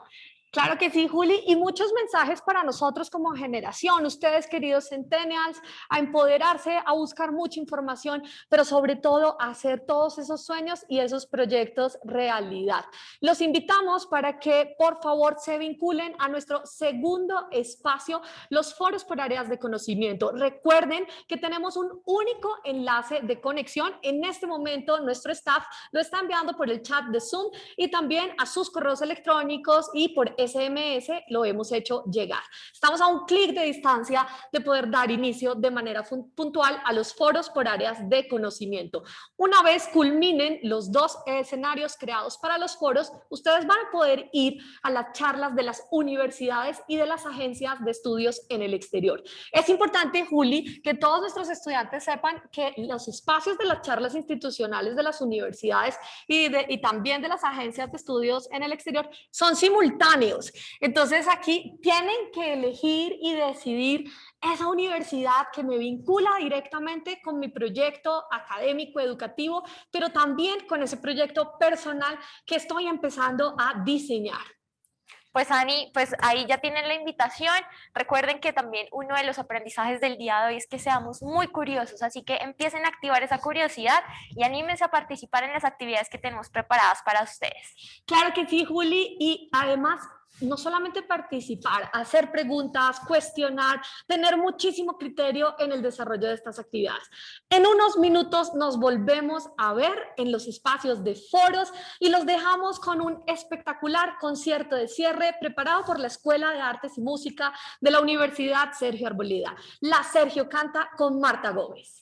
Claro que sí, Juli, y muchos mensajes para nosotros como generación, ustedes queridos centennials, a empoderarse, a buscar mucha información, pero sobre todo a hacer todos esos sueños y esos proyectos realidad. Los invitamos para que por favor se vinculen a nuestro segundo espacio, los foros por áreas de conocimiento. Recuerden que tenemos un único enlace de conexión. En este momento nuestro staff lo está enviando por el chat de Zoom y también a sus correos electrónicos y por SMS lo hemos hecho llegar. Estamos a un clic de distancia de poder dar inicio de manera puntual a los foros por áreas de conocimiento. Una vez culminen los dos escenarios creados para los foros, ustedes van a poder ir a las charlas de las universidades y de las agencias de estudios en el exterior. Es importante, Juli, que todos nuestros estudiantes sepan que los espacios de las charlas institucionales de las universidades y también de las agencias de estudios en el exterior son simultáneos. Entonces aquí tienen que elegir y decidir esa universidad que me vincula directamente con mi proyecto académico, educativo, pero también con ese proyecto personal que estoy empezando a diseñar. Pues Ani, pues ahí ya tienen la invitación. Recuerden que también uno de los aprendizajes del día de hoy es que seamos muy curiosos, así que empiecen a activar esa curiosidad y anímense a participar en las actividades que tenemos preparadas para ustedes. Claro que sí, Juli, y además no solamente participar, hacer preguntas, cuestionar, tener muchísimo criterio en el desarrollo de estas actividades. En unos minutos nos volvemos a ver en los espacios de foros y los dejamos con un espectacular concierto de cierre preparado por la Escuela de Artes y Música de la Universidad Sergio Arboleda. La Sergio Canta con Marta Gómez.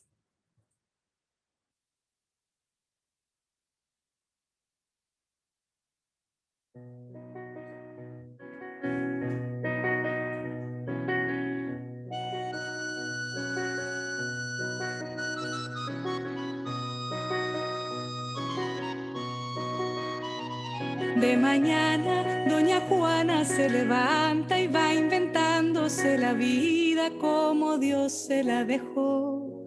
De mañana, doña Juana se levanta y va inventándose la vida como Dios se la dejó.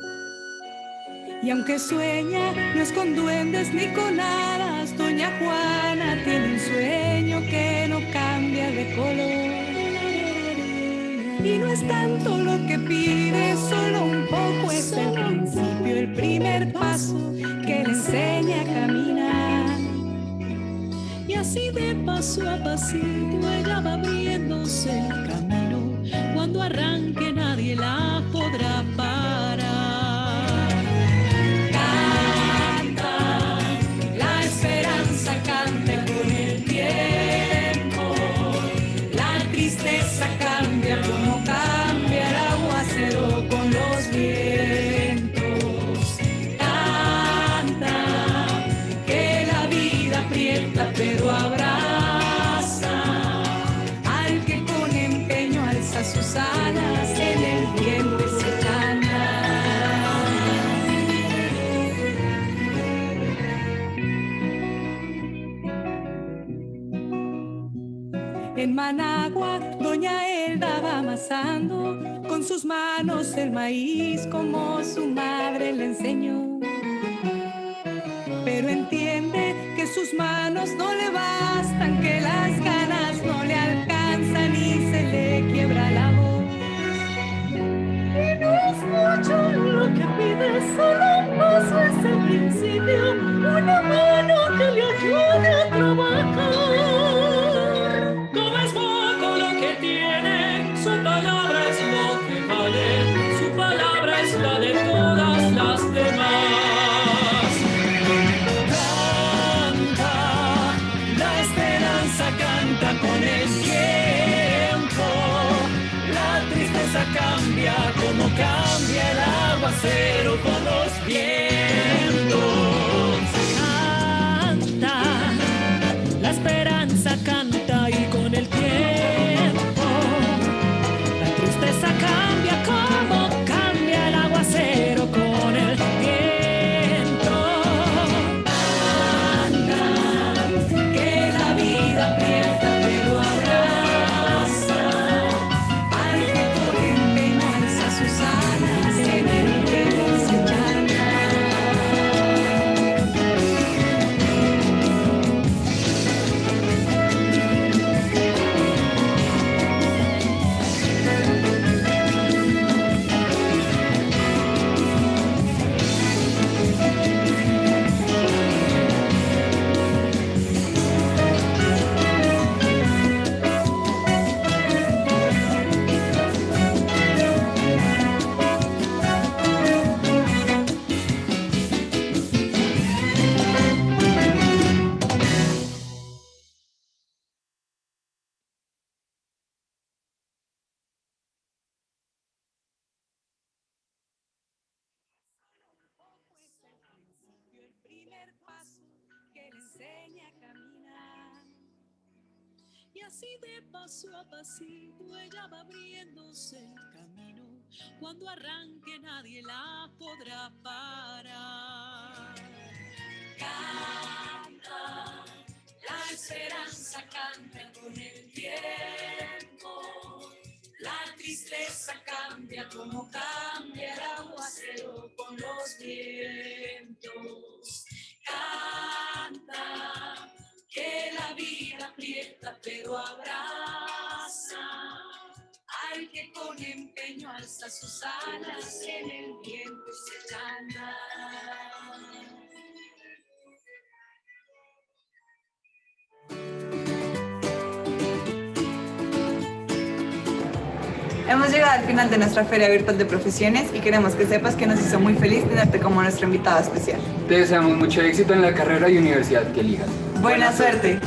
Y aunque sueña, no es con duendes ni con hadas, doña Juana tiene un sueño que no cambia de color. Y no es tanto lo que pide, solo un poco es el principio, el primer paso que le enseña a caminar. Y así de paso a pasito ella va abriéndose el camino. Cuando arranque nadie la podrá parar. Canta, la esperanza canta con el tiempo. La tristeza cambia como cambia el aguacero con los vientos. Canta, que la vida aprieta pero abraza al que con empeño alza sus alas en el viento y se gana. En Managua, doña Elda va amasando con sus manos el maíz como su madre le enseñó. Pero entiende que sus manos no le bastan, que las ganas no le alcanzan y se le quiebra la voz. Y no es mucho lo que pide, solo un paso es el principio, una mano que le ayude a trabajar. Como es poco lo que tiene, su palabra es lo que vale, su palabra es la de todas las demás. Canta con el tiempo, la tristeza cambia como cambia el aguacero con los vientos. Canta, la esperanza canta y con el tiempo, la tristeza cambia como cambia el aguacero con el viento. Aprieta pero abraza al que con empeño alza sus alas en el viento se llama. Y así de paso a pasito ella va abriéndose el camino. Cuando arranque nadie la podrá parar. Canta, la esperanza canta con el tiempo. La tristeza cambia como cambia el aguacero con los vientos. Canta, que la vida aprieta pero abraza al que con empeño alza sus alas en el viento y se gana. Hemos llegado al final de nuestra Feria Virtual de Profesiones y queremos que sepas que nos hizo muy feliz tenerte como nuestro invitado especial. Te deseamos mucho éxito en la carrera y universidad que elijas. Buena suerte.